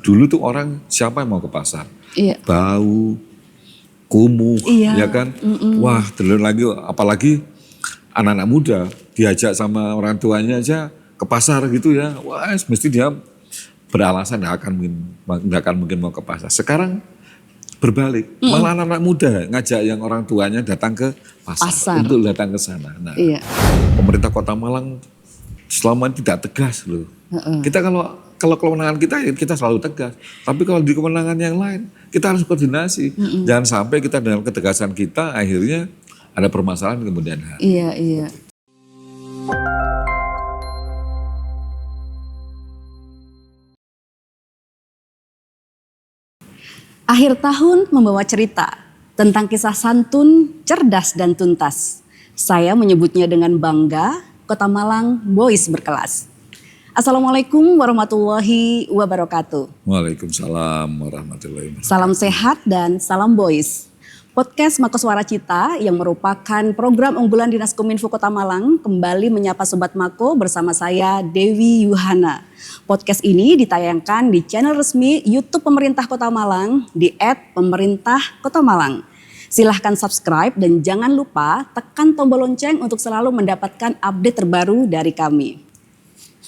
Dulu tuh orang siapa yang mau ke pasar? Iya. Bau, kumuh, ya kan? Wah, terus lagi apalagi anak-anak muda diajak sama orang tuanya aja ke pasar gitu ya. Wah, mesti dia beralasan nggak akan mungkin mau ke pasar. Sekarang berbalik, malah anak-anak muda ngajak yang orang tuanya datang ke pasar. Untuk datang ke sana. Nah, pemerintah Kota Malang selama ini tidak tegas loh. Kita kalau kewenangan kita selalu tegas. Tapi kalau di kewenangan yang lain, kita harus koordinasi. Jangan sampai kita dengan ketegasan kita akhirnya ada permasalahan kemudian hari. Iya. Akhir tahun membawa cerita tentang kisah santun, cerdas dan tuntas. Saya menyebutnya dengan bangga, Kota Malang Boys berkelas. Assalamualaikum warahmatullahi wabarakatuh. Waalaikumsalam warahmatullahi wabarakatuh. Salam sehat dan salam boys. Podcast Mako Suara Cita yang merupakan program unggulan Dinas Kominfo Kota Malang kembali menyapa Sobat Mako bersama saya Dewi Yuhana. Podcast ini ditayangkan di channel resmi YouTube Pemerintah Kota Malang di @pemerintah-kota-malang. Silahkan subscribe dan jangan lupa tekan tombol lonceng untuk selalu mendapatkan update terbaru dari kami.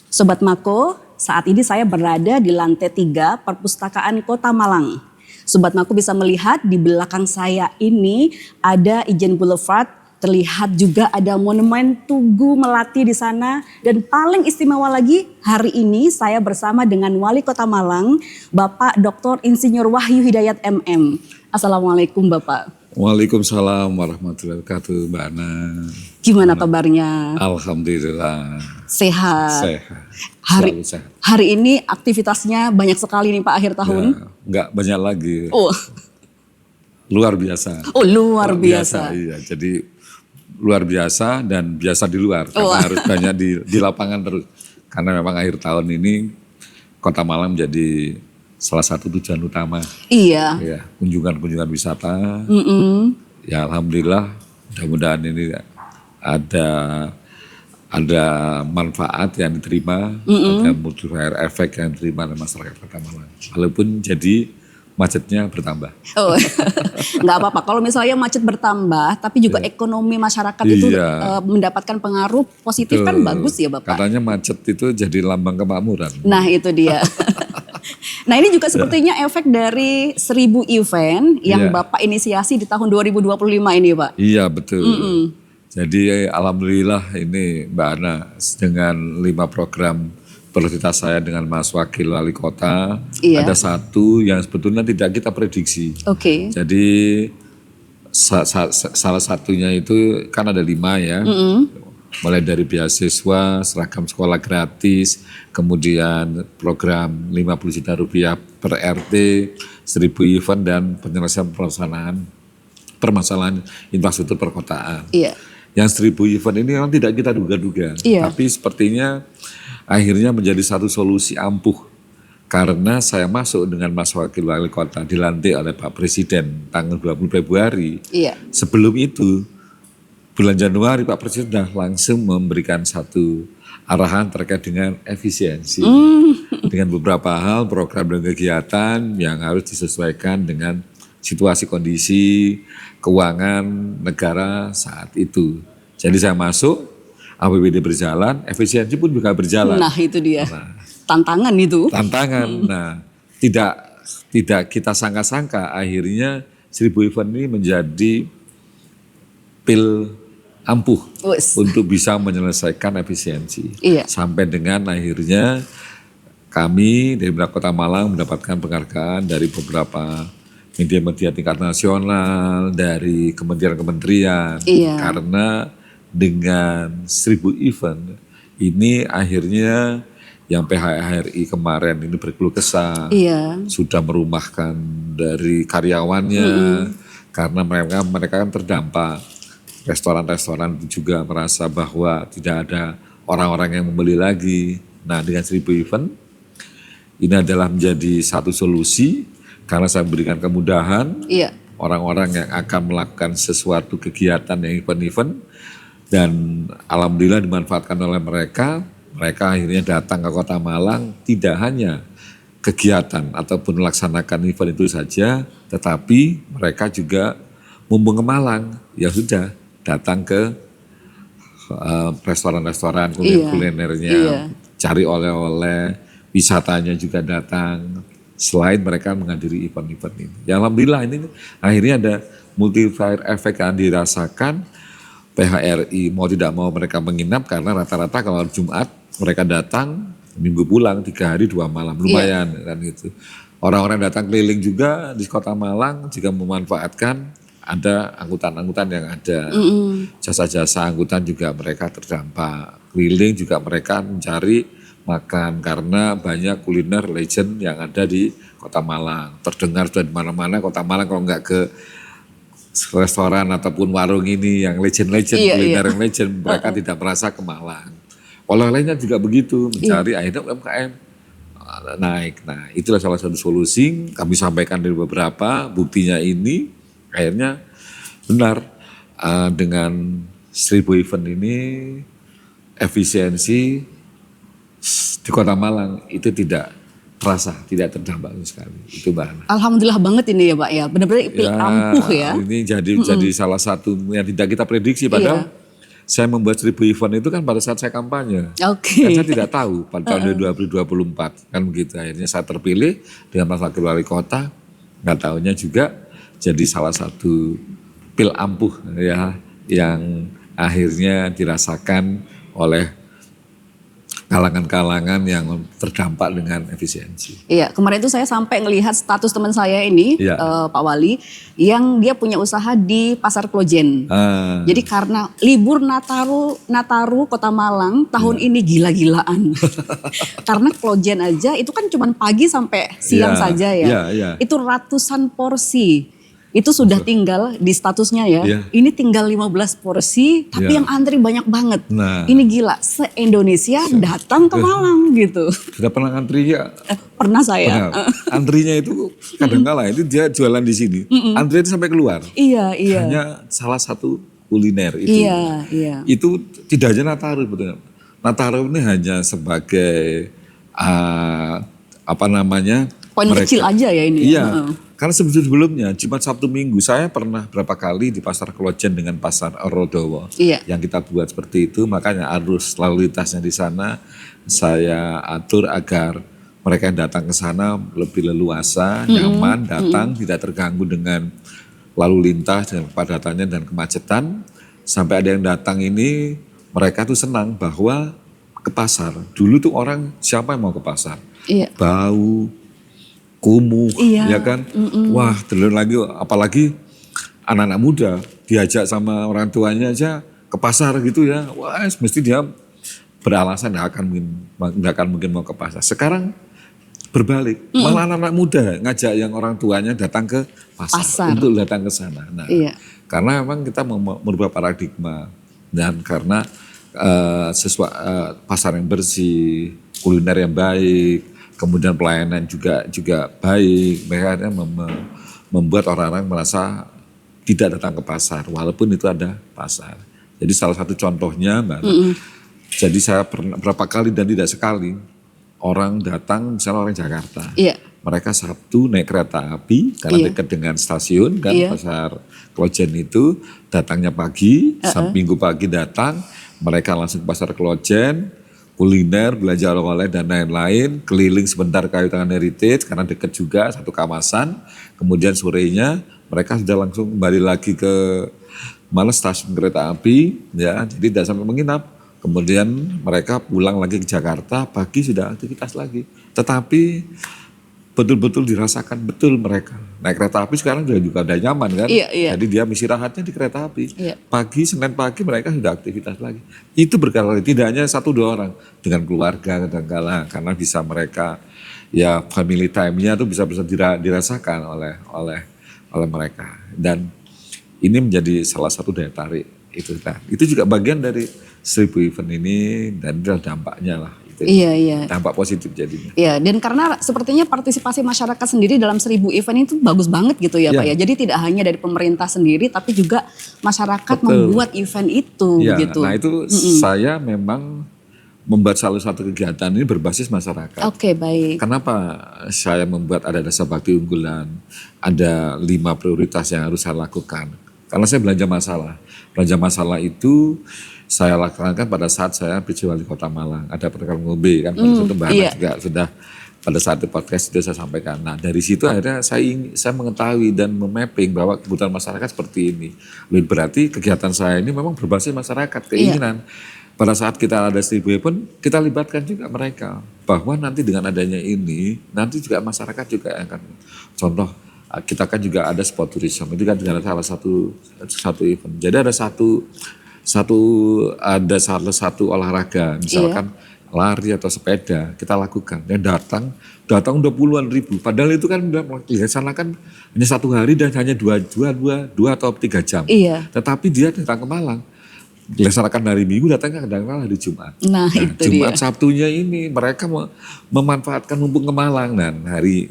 Sobat Mako, saat ini saya berada di lantai 3 Perpustakaan Kota Malang. Sobat Mako bisa melihat di belakang saya ini ada Ijen Boulevard, terlihat juga ada monumen Tugu Melati di sana. Dan paling istimewa lagi, hari ini saya bersama dengan Wali Kota Malang, Bapak Dr. Insinyur Wahyu Hidayat MM. Assalamualaikum Bapak. Waalaikumsalam warahmatullahi wabarakatuh, Mbak Ana. Gimana kabarnya? Alhamdulillah. Sehat. Selalu sehat. Hari ini aktivitasnya banyak sekali nih Pak akhir tahun. Ya, enggak banyak lagi. Oh. Luar biasa. Oh, luar biasa. Iya, jadi luar biasa dan biasa di luar. Karena harus banyak di lapangan terus. Karena memang akhir tahun ini Kota Malang menjadi salah satu tujuan utama. Iya. Ya, kunjungan wisata. Ya alhamdulillah, mudah-mudahan ini ada manfaat yang diterima, ada multiplier efek yang diterima oleh masyarakat Kota Malang. Walaupun jadi macetnya bertambah. Oh, nggak apa-apa. Kalau misalnya macet bertambah, tapi juga ekonomi masyarakat itu mendapatkan pengaruh positif kan bagus ya Bapak. Katanya macet itu jadi lambang kemakmuran. Nah itu dia. Nah ini juga sepertinya efek dari 1000 event yang Bapak inisiasi di tahun 2025 ini Pak. Iya betul. Jadi alhamdulillah ini Mbak Ana dengan 5 program prioritas saya dengan Mas Wakil Wali Kota. Ada satu yang sebetulnya tidak kita prediksi. Jadi salah satunya itu kan ada 5 ya. Mulai dari beasiswa, seragam sekolah gratis, kemudian program 50 juta rupiah per RT, 1000 event dan penyelesaian permasalahan infrastruktur perkotaan. Yang 1000 event ini memang tidak kita duga-duga, tapi sepertinya akhirnya menjadi satu solusi ampuh. Karena saya masuk dengan Mas Wakil Wali Kota dilantik oleh Pak Presiden tanggal 20 Februari. Sebelum itu, bulan Januari Pak Presiden sudah langsung memberikan satu arahan terkait dengan efisiensi. Dengan beberapa hal, program dan kegiatan yang harus disesuaikan dengan situasi kondisi keuangan negara saat itu. Jadi saya masuk, APBD berjalan, efisiensi pun juga berjalan. Nah itu dia, tantangan itu. Tantangan, nah tidak kita sangka-sangka akhirnya 1000 event ini menjadi pil ampuh untuk bisa menyelesaikan efisiensi. Sampai dengan akhirnya kami dari Kota Malang mendapatkan penghargaan dari beberapa media-media tingkat nasional, dari kementerian-kementerian. Karena dengan 1000 event ini akhirnya yang PHRI kemarin ini berkeluh kesah, sudah merumahkan dari karyawannya, karena mereka kan terdampak. Restoran-restoran juga merasa bahwa tidak ada orang-orang yang membeli lagi. Nah dengan 1000 event, ini adalah menjadi satu solusi karena saya berikan kemudahan orang-orang yang akan melakukan sesuatu kegiatan yang event-event. Dan alhamdulillah dimanfaatkan oleh mereka akhirnya datang ke Kota Malang tidak hanya kegiatan ataupun melaksanakan event itu saja, tetapi mereka juga mumpung ke Malang, ya sudah datang ke restoran-restoran, kulinernya, cari oleh-oleh, wisatanya juga datang. Selain mereka menghadiri event-event ini. Ya alhamdulillah ini akhirnya ada multiplier effect yang dirasakan. PHRI mau tidak mau mereka menginap karena rata-rata kalau Jumat mereka datang, Minggu pulang 3 hari 2 malam, lumayan kan gitu. Orang-orang datang keliling juga di Kota Malang juga memanfaatkan ada angkutan-angkutan yang ada. Jasa-jasa angkutan juga mereka terdampak. Keliling juga mereka mencari makan karena banyak kuliner legend yang ada di Kota Malang. Terdengar sudah di mana-mana Kota Malang kalau nggak ke restoran ataupun warung ini yang legend-legend, kuliner yang legend, mereka tidak merasa ke Malang. Oleh-olehnya juga begitu, mencari akhirnya UMKM naik. Nah itulah salah satu solusi kami sampaikan dari beberapa, buktinya ini akhirnya benar dengan 1000 event ini efisiensi di Kota Malang itu tidak terasa, tidak terdampak sekali. Itu Mbak Hana. Alhamdulillah banget ini ya Pak ya, benar-benar ampuh ya. Ini jadi salah satu yang tidak kita prediksi, padahal saya membuat 1000 event itu kan pada saat saya kampanye. Oke. Dan saya tidak tahu pada tahun 2024 kan begitu. Akhirnya saya terpilih dengan Mas Wakil Wali Kota, nggak tahunya juga jadi salah satu pil ampuh ya yang akhirnya dirasakan oleh kalangan-kalangan yang terdampak dengan efisiensi. Iya, kemarin itu saya sampai ngelihat status teman saya ini, Pak Wali, yang dia punya usaha di Pasar Klojen. Jadi karena libur Nataru Kota Malang tahun ini gila-gilaan. Karena Klojen aja itu kan cuma pagi sampai siang saja ya. Itu ratusan porsi. Itu sudah tinggal di statusnya ya. Ini tinggal 15 porsi, tapi yang antri banyak banget. Nah, ini gila, se-Indonesia datang ke Malang gitu. Sudah pernah antri ya? Pernah saya. Antrinya itu kadang-kala itu dia jualan di sini. Antrinya itu sampai keluar. Iya. Hanya salah satu kuliner itu. Iya. Itu tidak hanya Nataru betul. Nataru ini hanya sebagai poin kecil aja ya ini. Iya. Karena sebelumnya Jumat Sabtu Minggu saya pernah berapa kali di Pasar Klojen dengan Pasar Orodowo. Yang kita buat seperti itu, makanya arus lalu lintasnya di sana saya atur agar mereka yang datang ke sana lebih leluasa, nyaman, datang tidak terganggu dengan lalu lintas dan kepadatannya dan kemacetan. Sampai ada yang datang ini mereka tuh senang bahwa ke pasar. Dulu tuh orang siapa yang mau ke pasar? Bau, kumuh, ya kan? Wah, terlalu lagi, apalagi anak-anak muda diajak sama orang tuanya aja ke pasar gitu ya. Wah, mesti dia beralasan nggak akan mungkin mau ke pasar. Sekarang berbalik, malah anak-anak muda ngajak yang orang tuanya datang ke pasar. Untuk datang ke sana. Nah, karena memang kita mau merubah paradigma dan karena pasar yang bersih, kuliner yang baik, kemudian pelayanan juga baik, mereka membuat orang-orang merasa tidak datang ke pasar, walaupun itu ada pasar. Jadi salah satu contohnya, Mbak, jadi saya pernah berapa kali dan tidak sekali orang datang, misalnya orang Jakarta, mereka Sabtu naik kereta api karena dekat dengan stasiun kan, Pasar Klojen itu datangnya pagi, Minggu pagi datang, mereka langsung ke Pasar Klojen, kuliner, belanja oleh-oleh dan lain-lain, keliling sebentar Kayu Tangan Heritage karena dekat juga satu kawasan. Kemudian sorenya mereka sudah langsung kembali lagi ke stasiun kereta api, ya, jadi tidak sampai menginap. Kemudian mereka pulang lagi ke Jakarta, pagi sudah aktivitas lagi. Tetapi betul-betul dirasakan betul mereka. Naik kereta api sekarang juga udah nyaman kan. Jadi dia istirahatnya di kereta api. Pagi, Senin pagi mereka sudah aktivitas lagi. Itu berkali-kali, tidak hanya 1-2 orang. Dengan keluarga kadang-kala. Karena bisa mereka, ya family time-nya itu bisa dirasakan oleh mereka. Dan ini menjadi salah satu daya tarik. Itu juga bagian dari 1000 event ini dan dampaknya lah. Dampak positif jadinya. Iya, dan karena sepertinya partisipasi masyarakat sendiri dalam 1000 event itu bagus banget gitu ya Pak ya. Jadi tidak hanya dari pemerintah sendiri tapi juga masyarakat membuat event itu gitu. Nah itu saya memang membuat salah satu kegiatan ini berbasis masyarakat. Oke, baik. Kenapa saya membuat ada desa bakti unggulan, ada 5 prioritas yang harus saya lakukan? Karena saya belanja masalah. Belanja masalah itu saya lakukan pada saat saya PJ Wali Kota Malang. Ada program ngobe kan, pada satu bahan juga sudah pada saat di podcast itu saya sampaikan. Nah dari situ akhirnya saya mengetahui dan memapping bahwa kebutuhan masyarakat seperti ini. Berarti kegiatan saya ini memang berbasis masyarakat, keinginan. Pada saat kita ada 1000 event, kita libatkan juga mereka. Bahwa nanti dengan adanya ini, nanti juga masyarakat juga akan, contoh kita kan juga ada sport tourism, itu kan juga salah satu event. Jadi ada salah satu olahraga, misalkan lari atau sepeda, kita lakukan. Dan datang udah puluhan ribu. Padahal itu kan dilaksanakan hanya 1 hari dan hanya 2 atau 3 jam. Iya. Tetapi dia datang ke Malang. Dilaksanakan hari Minggu, datangnya kadang-kadang hari Jumat. Nah itu Jumat dia. Sabtunya ini mereka memanfaatkan mumpung ke Malang, dan hari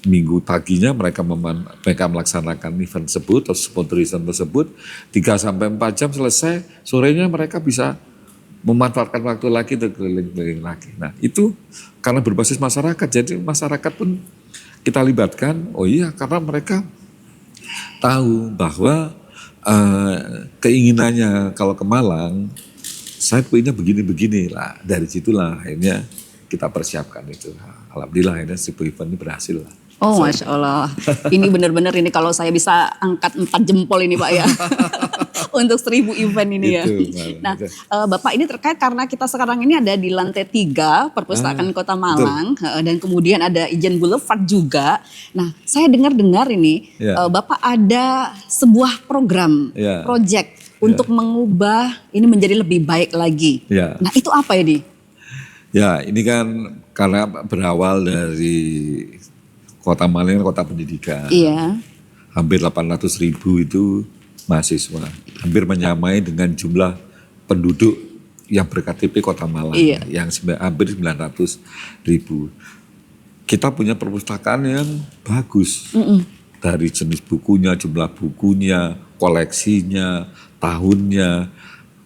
Minggu paginya mereka melaksanakan event tersebut atau sport tourism tersebut 3-4 jam selesai, sorenya mereka bisa memanfaatkan waktu lagi untuk keliling-keliling lagi. Nah itu karena berbasis masyarakat, jadi masyarakat pun kita libatkan. Oh iya, karena mereka tahu bahwa keinginannya kalau ke Malang, saya punya begini-begini lah. Dari situlah akhirnya kita persiapkan itu. Alhamdulillah akhirnya si event ini berhasil lah. Oh Masya Allah, ini benar-benar ini kalau saya bisa angkat 4 jempol ini Pak ya. Untuk 1000 event ini ya. Nah Bapak ini terkait karena kita sekarang ini ada di lantai 3 Perpustakaan Kota Malang. Dan kemudian ada Ijen Boulevard juga. Nah saya dengar-dengar ini Bapak ada sebuah program, project untuk mengubah ini menjadi lebih baik lagi. Nah itu apa ini? Ya ini kan karena berawal dari Kota Malang, kota pendidikan. Iya. Hampir 800.000 itu mahasiswa. Hampir menyamai dengan jumlah penduduk yang berKTP Kota Malang. Yang hampir 900.000. Kita punya perpustakaan yang bagus. Dari jenis bukunya, jumlah bukunya, koleksinya, tahunnya,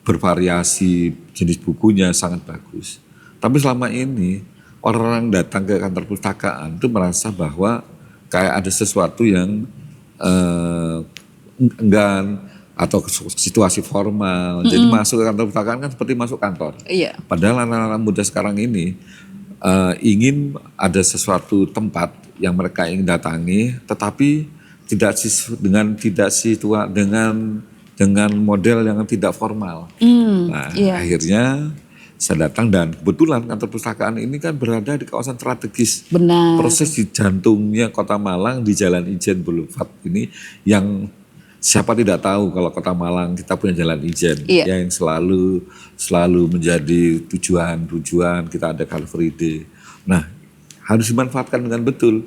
bervariasi jenis bukunya sangat bagus. Tapi selama ini orang datang ke kantor perpustakaan itu merasa bahwa kayak ada sesuatu yang enggan atau situasi formal. Jadi masuk ke kantor perpustakaan kan seperti masuk kantor. Padahal anak-anak muda sekarang ini ingin ada sesuatu tempat yang mereka ingin datangi, tetapi dengan model yang tidak formal. Akhirnya saya datang dan kebetulan kantor perpustakaan ini kan berada di kawasan strategis. Benar. Proses di jantungnya Kota Malang di Jalan Ijen Boulevard ini yang siapa tidak tahu kalau Kota Malang kita punya Jalan Ijen yang selalu menjadi tujuan kita ada Car Free Day. Nah harus dimanfaatkan dengan betul.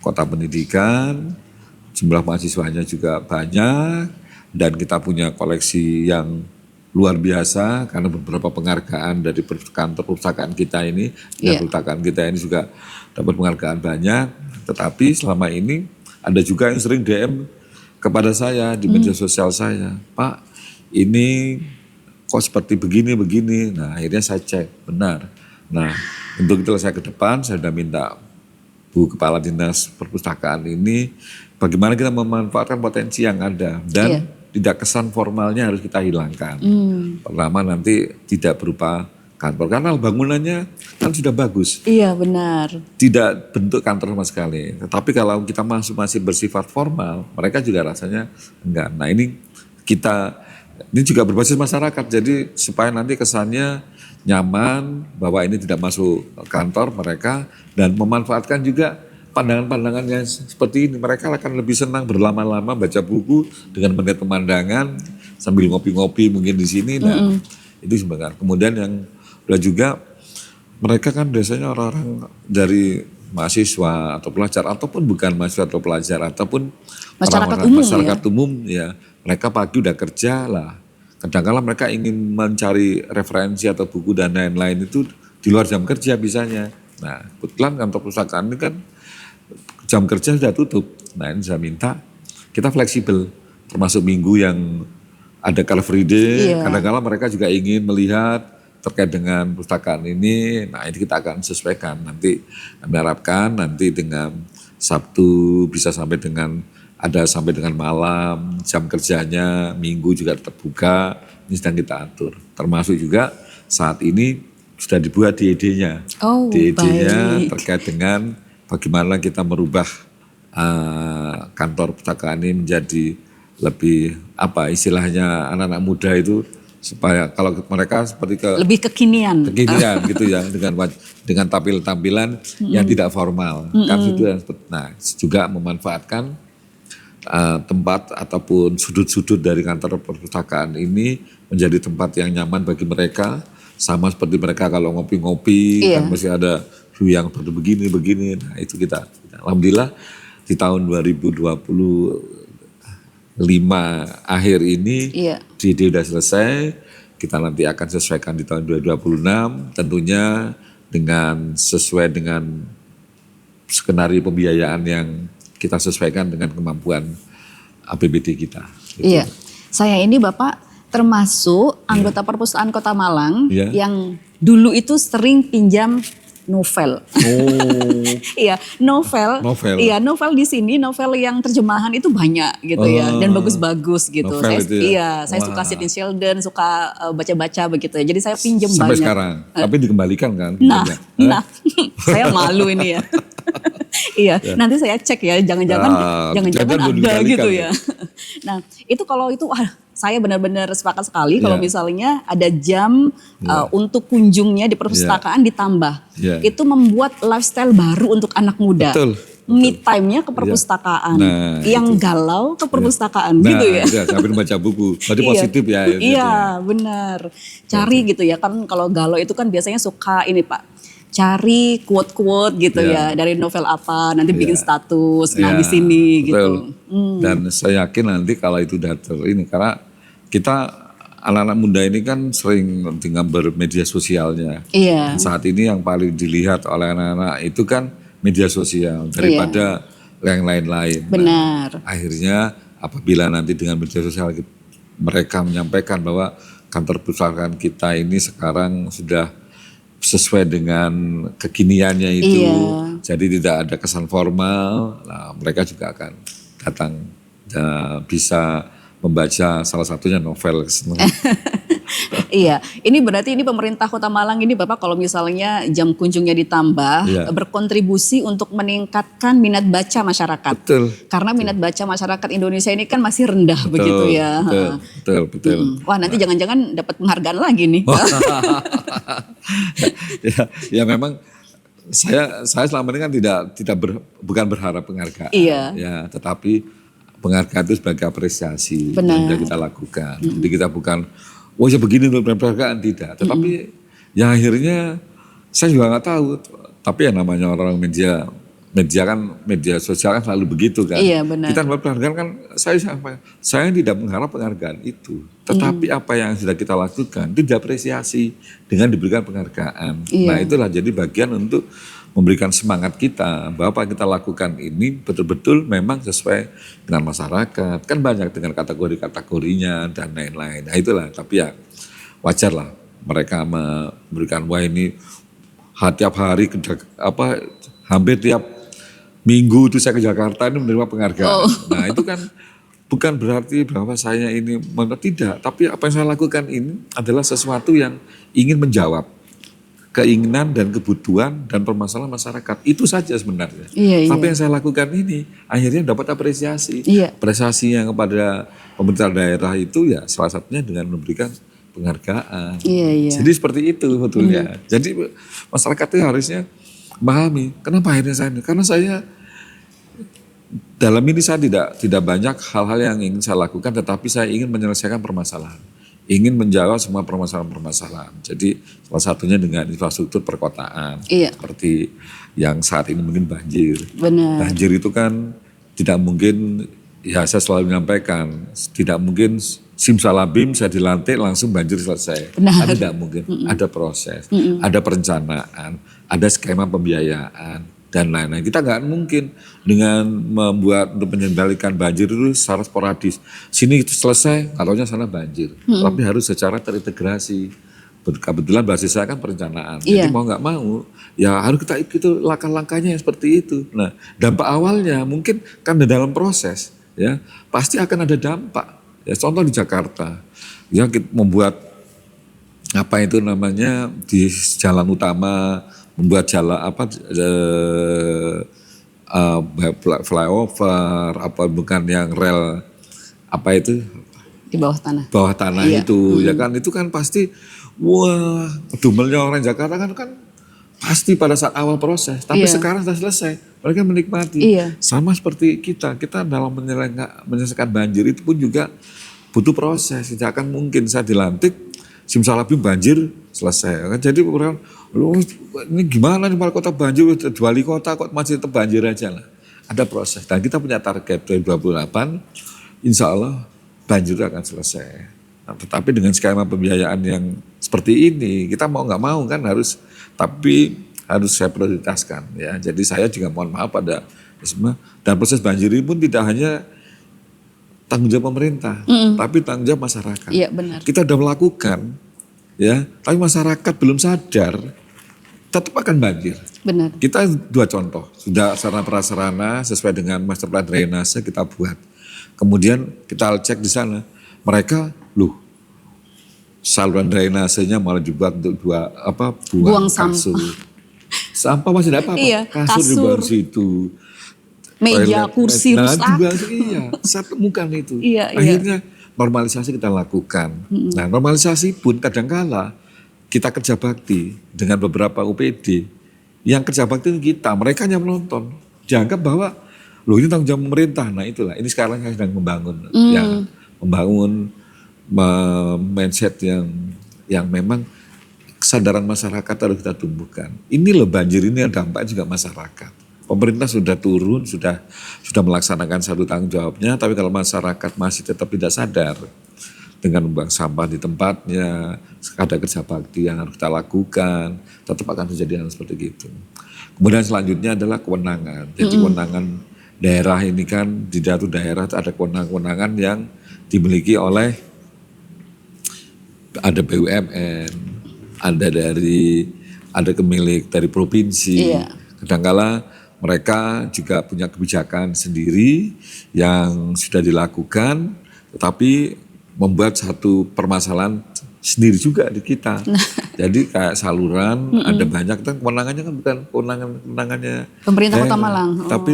Kota pendidikan, jumlah mahasiswanya juga banyak dan kita punya koleksi yang luar biasa karena beberapa penghargaan dari kantor perpustakaan kita ini, perpustakaan kita ini juga dapat penghargaan banyak. Tetapi selama ini ada juga yang sering DM kepada saya di media sosial saya, Pak, ini kok seperti begini. Nah akhirnya saya cek, benar. Nah untuk itu saya ke depan, saya sudah minta Bu Kepala Dinas Perpustakaan ini, bagaimana kita memanfaatkan potensi yang ada dan tidak kesan formalnya harus kita hilangkan. Pertama nanti tidak berupa kantor, karena bangunannya kan sudah bagus. Iya benar. Tidak bentuk kantor sama sekali. Tetapi kalau kita masih bersifat formal, mereka juga rasanya enggak. Nah ini juga berbasis masyarakat, jadi supaya nanti kesannya nyaman, bahwa ini tidak masuk kantor mereka, dan memanfaatkan juga pandangan-pandangan yang seperti ini. Mereka akan lebih senang berlama-lama baca buku dengan melihat pemandangan sambil ngopi-ngopi mungkin di sini. Nah, itu sebenarnya. Kemudian yang juga mereka kan biasanya orang-orang dari mahasiswa atau pelajar ataupun bukan mahasiswa atau pelajar ataupun masyarakat umum ya. Mereka pagi udah kerja lah. Kadang-kadang mereka ingin mencari referensi atau buku dan lain-lain itu di luar jam kerja bisanya. Nah, kebetulan kantor perpustakaan ini kan jam kerja sudah tutup. Nah ini saya minta kita fleksibel, termasuk minggu yang ada Car Free Day. Kadang-kadang mereka juga ingin melihat terkait dengan perpustakaan ini, nah ini kita akan sesuaikan. Nanti kami harapkan nanti dengan Sabtu bisa sampai dengan malam, jam kerjanya, Minggu juga tetap buka, ini sedang kita atur. Termasuk juga saat ini sudah dibuat DED-nya. DED-nya terkait dengan bagaimana kita merubah kantor perpustakaan ini menjadi lebih istilahnya anak-anak muda itu, supaya kalau mereka seperti lebih kekinian gitu ya, dengan tampilan yang tidak formal. Kan itu nah juga memanfaatkan tempat ataupun sudut-sudut dari kantor perpustakaan ini menjadi tempat yang nyaman bagi mereka, sama seperti mereka kalau ngopi-ngopi kan masih ada view yang begini. Nah itu kita alhamdulillah di tahun 2025 akhir ini DD sudah selesai. Kita nanti akan sesuaikan di tahun 2026 tentunya sesuai dengan skenario pembiayaan yang kita sesuaikan dengan kemampuan APBD kita. Gitu. Iya, saya ini Bapak termasuk anggota Perpustakaan Kota Malang yang dulu itu sering pinjam novel. Iya, novel. Iya, novel di sini, novel yang terjemahan itu banyak gitu ya, dan bagus-bagus gitu. Saya suka Sidney Sheldon, suka baca-baca begitu ya. Jadi saya pinjam sampai banyak. Sekarang, tapi dikembalikan kan? Nah, saya malu ini ya. Iya, nanti saya cek ya, jangan-jangan ada gitu ya. Nah, itu kalau itu saya benar-benar sepakat sekali kalau misalnya ada jam untuk kunjungnya di perpustakaan ditambah. Itu membuat lifestyle baru untuk anak muda. Betul. Me time-nya ke perpustakaan. Yang galau ke perpustakaan gitu ya. Sambil baca buku. Berarti positif ya. Iya, benar. Cari gitu ya, kan kalau galau itu kan biasanya suka ini Pak. Cari quote-quote gitu ya dari novel apa, nanti bikin status, di sini gitu. Dan saya yakin nanti kalau itu ini, karena kita anak-anak muda ini kan sering dengan bermedia sosialnya. Iya. Saat ini yang paling dilihat oleh anak-anak itu kan media sosial daripada yang lain-lain. Benar. Nah, akhirnya apabila nanti dengan media sosial mereka menyampaikan bahwa kantor perpustakaan kita ini sekarang sudah sesuai dengan kekiniannya itu, jadi tidak ada kesan formal. Nah, mereka juga akan datang bisa membaca salah satunya novel. Iya, ini berarti ini pemerintah Kota Malang ini Bapak kalau misalnya jam kunjungnya ditambah berkontribusi untuk meningkatkan minat baca masyarakat. Betul. Karena minat baca masyarakat Indonesia ini kan masih rendah begitu ya. Betul. Wah, nanti jangan-jangan dapat penghargaan lagi nih. ya memang saya selama ini kan bukan berharap penghargaan. Ya, tetapi penghargaan itu sebagai apresiasi yang sudah kita lakukan. Jadi kita bukan ya begini untuk penghargaan, tidak. Tetapi ya akhirnya saya juga nggak tahu. Tapi yang namanya orang media sosial kan selalu begitu kan. Iya, benar. Kita dapat penghargaan kan, saya tidak mengharap penghargaan itu. Tetapi apa yang sudah kita lakukan itu diapresiasi dengan diberikan penghargaan. Nah itulah jadi bagian untuk memberikan semangat kita bahwa apa yang kita lakukan ini betul-betul memang sesuai dengan masyarakat. Kan banyak dengan kategori-kategorinya dan lain-lain. Nah itulah, tapi ya wajar lah mereka memberikan ini tiap hari hampir tiap minggu itu saya ke Jakarta ini menerima penghargaan. Nah itu kan bukan berarti bahwa saya ini tidak, tapi apa yang saya lakukan ini adalah sesuatu yang ingin menjawab keinginan dan kebutuhan dan permasalahan masyarakat. Itu saja sebenarnya. Tapi yang saya lakukan ini akhirnya dapat apresiasi. Apresiasi yang kepada pemerintah daerah itu ya salah satunya dengan memberikan penghargaan. Jadi seperti itu sebetulnya. Jadi masyarakat itu harusnya memahami kenapa akhirnya saya ini. Karena saya dalam ini saya tidak banyak hal-hal yang ingin saya lakukan, tetapi saya ingin menyelesaikan permasalahan. Ingin menjawab semua permasalahan-permasalahan. Jadi salah satunya dengan infrastruktur perkotaan. Seperti yang saat ini mungkin banjir. Benar. Banjir itu kan tidak mungkin, ya saya selalu menyampaikan, tidak mungkin simsalabim saya dilantik langsung banjir selesai. Benar. Tidak mungkin. Ada proses, ada perencanaan, ada skema pembiayaan dan lain-lain. Kita nggak mungkin dengan membuat untuk mengendalikan banjir itu secara sporadis. Sini itu selesai, katanya sana banjir. Tapi harus secara terintegrasi. Kebetulan basis saya kan perencanaan, Iya. jadi mau nggak mau ya harus kita ikuti langkah-langkahnya yang seperti itu. Nah, dampak awalnya mungkin kan di dalam proses ya pasti akan ada dampak. Ya contoh di Jakarta, ya kita membuat apa itu namanya di jalan utama, membuat jalan flyover, apa bukan yang rel apa itu Di bawah tanah. bawah tanah Iya. itu ya kan itu kan pasti wah dumelnya orang Jakarta kan pasti pada saat awal proses tapi Iya. sekarang sudah selesai mereka menikmati. Iya. Sama seperti kita dalam menyelesaikan banjir itu pun juga butuh proses. Tidak akan mungkin saya dilantik simsalabim banjir selesai kan. Jadi orang lu ini gimana nih wali kota banjir, wali kota kok masih tetap banjir aja lah. Ada proses dan kita punya target 2028 insya Allah banjir akan selesai. Nah, tetapi dengan skema pembiayaan yang seperti ini kita mau nggak mau kan harus saya prioritaskan ya. Jadi saya juga mohon maaf pada semua dan proses banjir ini pun tidak hanya tanggung jawab pemerintah, tapi tanggung jawab masyarakat. Iya benar. Kita sudah melakukan ya, tapi masyarakat belum sadar tetap akan banjir. Benar. Kita 2 contoh, sudah sarana prasarana sesuai dengan master plan drainase kita buat. Kemudian kita cek di sana, mereka saluran drainasenya malah dibuat untuk buang sampah. Sampah masih tidak apa-apa, Iya, kasur di bawah situ. Meja, kursi rusak. Iya, saya temukan itu. Iya, Akhirnya normalisasi kita lakukan. Nah normalisasi pun kadangkala kita kerja bakti dengan beberapa UPD. Yang kerja bakti itu kita, mereka hanya menonton. Dianggap bahwa ini tanggung jawab pemerintah. Nah itulah, ini sekarang saya sedang membangun. Ya, membangun mindset yang memang kesadaran masyarakat harus kita tumbuhkan. Ini loh banjir ini dampak juga masyarakat. Pemerintah sudah turun, sudah melaksanakan satu tanggung jawabnya, tapi kalau masyarakat masih tetap tidak sadar dengan membuang sampah di tempatnya, ada kerja bakti yang harus kita lakukan, tetap akan terjadi hal seperti itu. Kemudian selanjutnya adalah kewenangan. Jadi kewenangan daerah ini kan di satu daerah ada kewenangan yang dimiliki oleh ada BUMN, ada kemilik dari provinsi. Iya. Kadangkala mereka juga punya kebijakan sendiri yang sudah dilakukan, tetapi membuat satu permasalahan sendiri juga di kita. Jadi kayak saluran ada banyak, kan kewenangannya kan bukan kewenangannya Pemerintah Kota daerah, Malang. tapi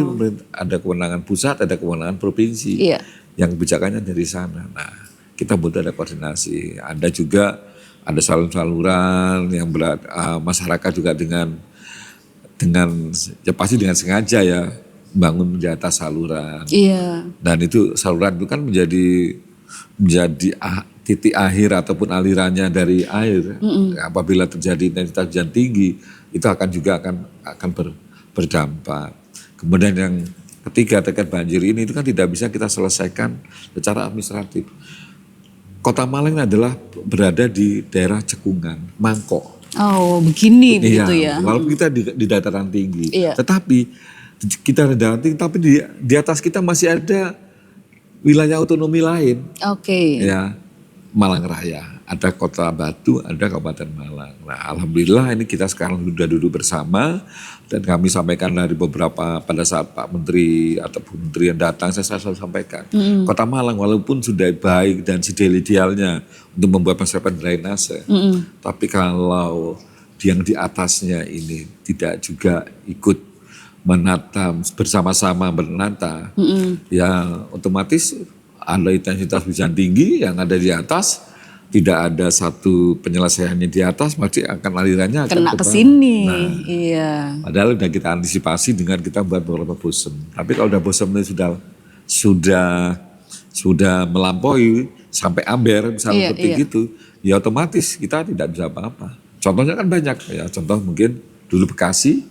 ada kewenangan pusat, ada kewenangan provinsi. Iya. Yang kebijakannya dari sana. Nah, kita butuh ada koordinasi. Ada juga ada saluran-saluran yang masyarakat juga dengan ya pasti dengan sengaja ya bangun di atas saluran. Iya. Dan itu saluran itu kan menjadi titik akhir ataupun alirannya dari air. Apabila terjadi intensitas hujan tinggi, itu akan berdampak. Kemudian yang ketiga terkait banjir ini itu kan tidak bisa kita selesaikan secara administratif. Kota Malang adalah berada di daerah cekungan, mangkok. Oh begini begitu ya. Walaupun kita di dataran tinggi, Iya. tetapi kita di dataran tinggi, tapi di atas kita masih ada wilayah otonomi lain. Oke. Ya, Malang Raya, ada Kota Batu, ada Kabupaten Malang. Nah, alhamdulillah ini kita sekarang sudah duduk bersama dan kami sampaikan dari beberapa pada saat Pak Menteri ataupun Menteri yang datang saya selalu sampaikan. Kota Malang walaupun sudah baik dan idealnya untuk membuat master plan drainase, tapi kalau yang di atasnya ini tidak juga ikut menata bersama-sama menata, ya otomatis ada intensitas hujan tinggi yang ada di atas, tidak ada satu penyelesaiannya di atas, pasti akan alirannya akan Kena ke ke bawah. sini. Nah, Iya. padahal udah kita antisipasi dengan kita buat beberapa bosom. Tapi kalau udah bosom itu sudah melampaui sampai amber misalnya seperti gitu, ya otomatis kita tidak bisa apa-apa. Contohnya kan banyak ya. Contoh mungkin dulu Bekasi,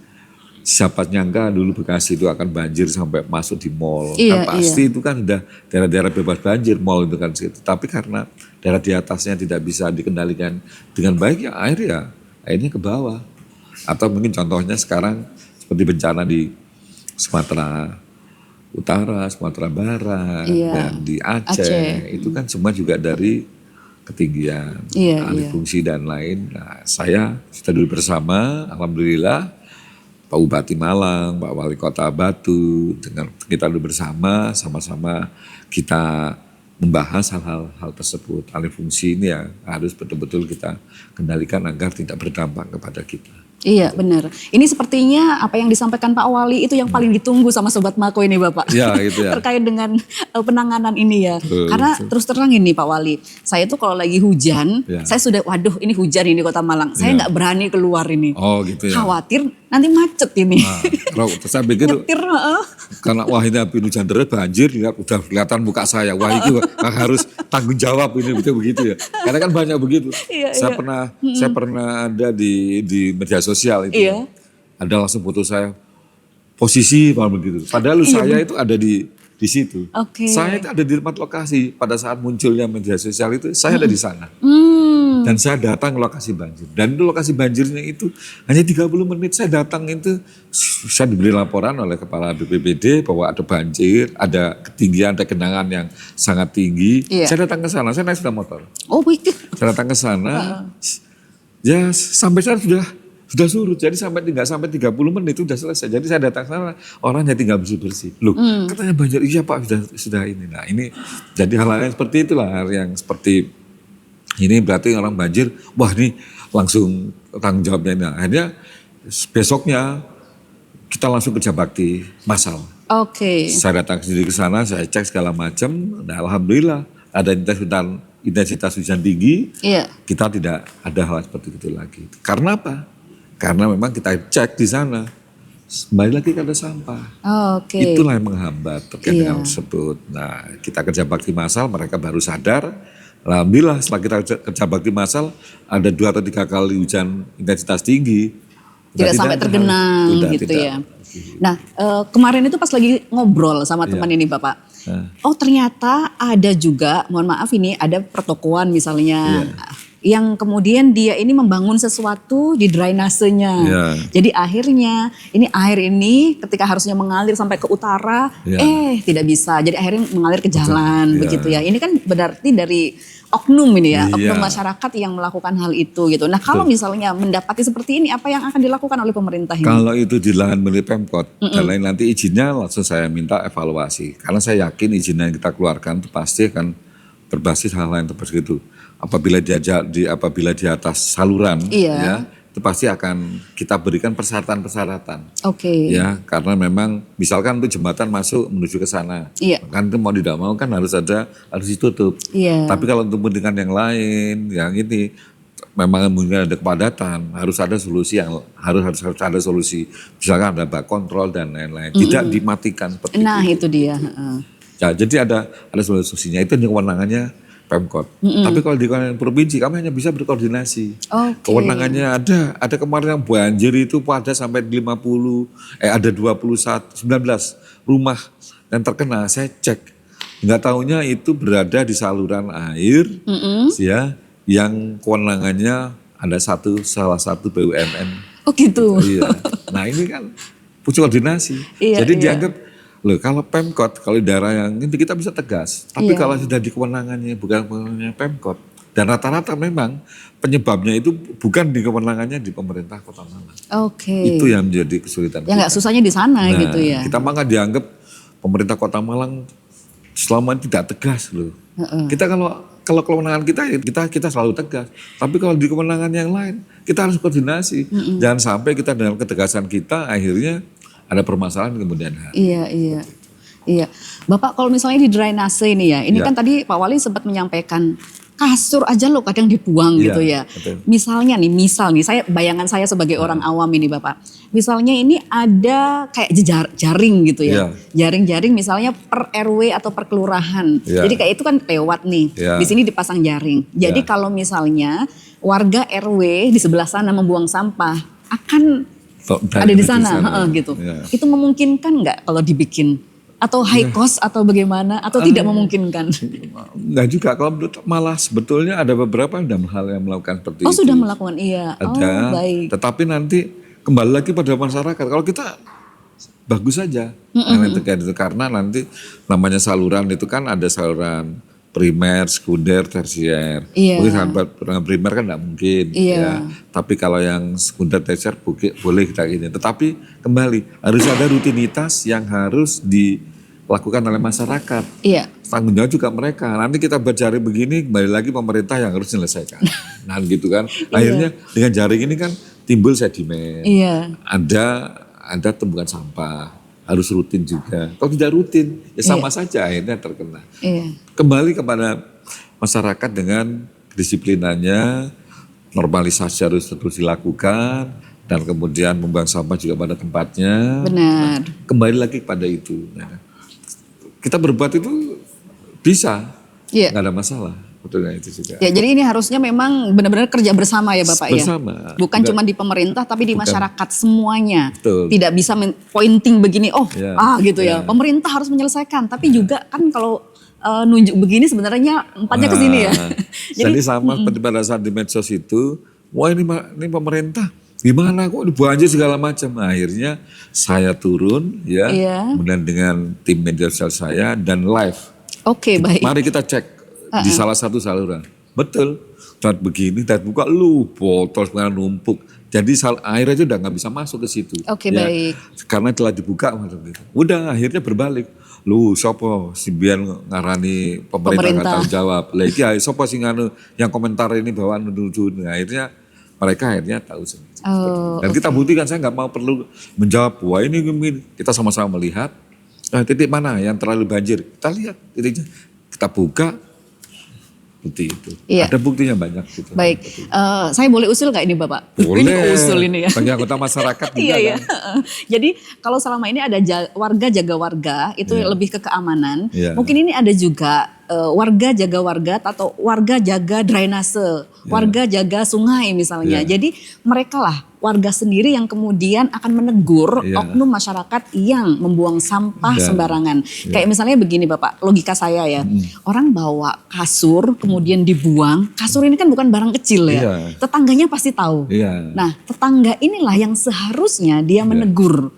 siapa nyangka dulu Bekasi itu akan banjir sampai masuk di mall. Iya, Kan pasti itu kan udah daerah-daerah bebas banjir mall itu kan situ. Tapi karena daerah di atasnya tidak bisa dikendalikan dengan baik ya airnya ke bawah. Atau mungkin contohnya sekarang seperti bencana di Sumatera Utara, Sumatera Barat, Iya. dan di Aceh. Itu kan semua juga dari ketinggian, Iya, alih iya. fungsi dan lain. Nah, saya sudah duduk bersama, alhamdulillah Pak Bupati Malang, Pak Wali Kota Batu, dengan kita duduk bersama, sama-sama kita membahas hal tersebut. Alih fungsi ini ya harus betul-betul kita kendalikan agar tidak berdampak kepada kita. Iya benar. Ini sepertinya apa yang disampaikan Pak Wali itu yang paling ditunggu sama Sobat Mako ini Bapak. Ya, itu ya. Terkait dengan penanganan ini ya. Karena terus terang ini Pak Wali, saya tuh kalau lagi hujan, Ya. saya sudah waduh ini hujan ini Kota Malang. Saya nggak berani keluar ini. Oh gitu ya. Khawatir nanti macet ini. Nah, kalau saya pikir Nyetir, heeh. karena wah ini habis hujan deras banjir, lihat udah kelihatan muka saya. Wah itu harus tanggung jawab ini begitu ya. Karena kan banyak begitu. Iya, saya iya. pernah ada di media sosial itu. Iya. Ada langsung foto saya posisi begitu. Padahal saya itu ada di situ. Oke. Saya itu ada di tempat lokasi pada saat munculnya media sosial itu saya ada di sana. Dan saya datang ke lokasi banjir. Dan itu lokasi banjirnya itu hanya 30 menit saya datang itu. Saya diberi laporan oleh Kepala BPBD bahwa ada banjir, ada ketinggian, ada genangan yang sangat tinggi. Iya. Saya datang ke sana, saya naik sepeda motor. Oh begitu. Saya datang ke sana, ya sampai sana sudah surut. Jadi nggak sampai 30 menit itu sudah selesai. Jadi saya datang ke sana, orangnya tinggal bersih-bersih. Loh, katanya banjir, iya Pak sudah ini. Nah ini jadi hal-hal yang seperti itulah, hal yang seperti ini berarti orang banjir, wah ini langsung tanggung jawabnya. Nah, akhirnya besoknya kita langsung kerja bakti massal. Oke. Saya datang sendiri ke sana, saya cek segala macam. Nah, alhamdulillah ada intensitas hujan tinggi. Iya. Kita tidak ada hal seperti itu lagi. Karena apa? Karena memang kita cek di sana. Kembali lagi ada sampah. Oke. Itulah yang menghambat terkait Iya. dengan tersebut. Nah, kita kerja bakti massal, mereka baru sadar. Alhamdulillah setelah kita kerja bakti massal ada 2 atau 3 kali hujan intensitas tinggi. Tidak sampai tergenang Sudah gitu tidak. ya. Nah kemarin itu pas lagi ngobrol sama teman ini Bapak. Oh ternyata ada juga, mohon maaf ini ada pertokoan misalnya. Yang kemudian dia ini membangun sesuatu di drainasenya. Iya. Jadi akhirnya ini air ini ketika harusnya mengalir sampai ke utara, tidak bisa. Jadi akhirnya mengalir ke jalan Iya. begitu ya. Ini kan berarti dari oknum ini ya, Iya. oknum masyarakat yang melakukan hal itu gitu. Nah kalau misalnya mendapati seperti ini, apa yang akan dilakukan oleh pemerintah ini? Kalau itu di lahan milik Pemkot, dan lain nanti izinnya langsung saya minta evaluasi. Karena saya yakin izin yang kita keluarkan itu pasti akan berbasis hal-hal yang seperti itu. Apabila di atas saluran, Iya. ya itu pasti akan kita berikan persyaratan-persyaratan. Oke. Ya, karena memang misalkan untuk jembatan masuk menuju ke sana, Iya. kan itu mau tidak mau kan harus ditutup. Iya. Tapi kalau untuk kepentingan yang lain, yang ini memang mungkin ada kepadatan, harus ada solusi yang harus ada solusi. Misalkan ada bak kontrol dan lain-lain, tidak dimatikan seperti Nah itu. itu dia. Heeh. Ya, jadi ada solusinya itu di kewenangannya Pemkot. Tapi kalau di kewenangan provinsi kami hanya bisa berkoordinasi. Oke. Kewenangannya ada kemarin yang banjir itu pada sampai 19 rumah yang terkena. Saya cek, nggak tahunya itu berada di saluran air, ya, yang kewenangannya ada salah satu BUMN. Oh gitu. Iya. Nah ini kan punya koordinasi. Iya, Jadi iya. dianggap loh kalau Pemkot, kalau di daerah yang ini kita bisa tegas. Tapi Iya. kalau sudah di kewenangannya bukan kewenangannya Pemkot. Dan rata-rata memang penyebabnya itu bukan di kewenangannya di pemerintah Kota Malang. Oke. Itu yang menjadi kesulitan Ya nggak susahnya di sana Nah, gitu ya. kita malah dianggap pemerintah Kota Malang selama ini tidak tegas loh. Kita kalau kewenangan kita selalu tegas. Tapi kalau di kewenangan yang lain kita harus koordinasi. Jangan sampai kita dengan ketegasan kita akhirnya ada permasalahan kemudian hari. Iya. Bapak kalau misalnya di drainase ini ya, ini Iya. kan tadi Pak Wali sempat menyampaikan kasur aja loh kadang dibuang Iya, gitu ya. betul. Misalnya nih, bayangan saya sebagai orang awam ini Bapak. Misalnya ini ada kayak jaring gitu ya. Iya. Jaring-jaring misalnya per RW atau per kelurahan. Iya. Jadi kayak itu kan lewat nih. Iya. Di sini dipasang jaring. Jadi Iya. kalau misalnya warga RW di sebelah sana membuang sampah akan ada di sana, gitu. Ya. Itu memungkinkan nggak kalau dibikin? Atau high cost atau bagaimana? Atau tidak memungkinkan? Enggak juga, kalau malah sebetulnya ada beberapa hal yang melakukan seperti Oh itu. sudah melakukan, iya. Ada, Oh baik. tetapi nanti kembali lagi pada masyarakat. Kalau kita bagus saja yang terkait itu, karena nanti namanya saluran itu kan ada saluran primer, sekunder, tersier. Iya. Mungkin dengan primer kan tidak mungkin. Iya. Ya. Tapi kalau yang sekunder, tersier boleh kita ini. Tetapi kembali harus ada rutinitas yang harus dilakukan oleh masyarakat. Iya. Tanggung jawab juga mereka. Nanti kita berjari begini, kembali lagi pemerintah yang harus menyelesaikan. Nah gitu kan. Akhirnya dengan jaring ini kan timbul sedimen. Iya. Ada tumpukan sampah. Harus rutin juga. Kalau tidak rutin, ya sama saja akhirnya terkena. Iya. Kembali kepada masyarakat dengan disiplinannya, normalisasi harus terus dilakukan, dan kemudian membuang sampah juga pada tempatnya. Benar. Kembali lagi kepada itu. Kita berbuat itu bisa, nggak ada masalah. Betulnya itu juga. Ya, jadi ini harusnya memang benar-benar kerja bersama ya Bapak bersama. ya. Bukan cuma di pemerintah tapi di masyarakat semuanya. Betul. Tidak bisa pointing begini, gitu ya. Pemerintah harus menyelesaikan, tapi juga kan kalau nunjuk begini sebenarnya empatnya ke sini ya. Jadi sama seperti pada saat di medsos itu, wah ini pemerintah gimana kok dibanjir segala macam. Akhirnya saya turun ya, kemudian dengan tim media sosial saya dan live. Oke, baik. Mari kita cek di salah satu saluran. Betul. Saat begini, saat buka botol sekarang numpuk. Jadi air aja udah nggak bisa masuk ke situ. Oke, baik. Karena telah dibuka macam gitu. Udah akhirnya berbalik. Sopo si biar ngarani pemerintah nggak tahu jawab. Lagi sopo sih yang komentar ini bawaan menuju. Nah, akhirnya mereka tahu sendiri. Dan kita buktikan, saya nggak mau perlu menjawab. Wah ini kita sama-sama melihat. Titik mana yang terlalu banjir. Kita lihat titiknya. Kita buka. Bukti itu. Iya. Ada buktinya banyak. Gitu. Baik, saya boleh usul nggak ini Bapak? Boleh. Ini usul ini ya. Bagi anggota masyarakat juga iya. Jadi kalau selama ini ada warga jaga warga, itu lebih ke keamanan. Mungkin ini ada juga warga jaga warga atau warga jaga drainase, warga jaga sungai misalnya. Jadi mereka lah warga sendiri yang kemudian akan menegur oknum masyarakat yang membuang sampah sembarangan. Kayak misalnya begini Bapak, logika saya ya. Orang bawa kasur kemudian dibuang, kasur ini kan bukan barang kecil ya. Tetangganya pasti tahu. Nah, tetangga inilah yang seharusnya dia menegur.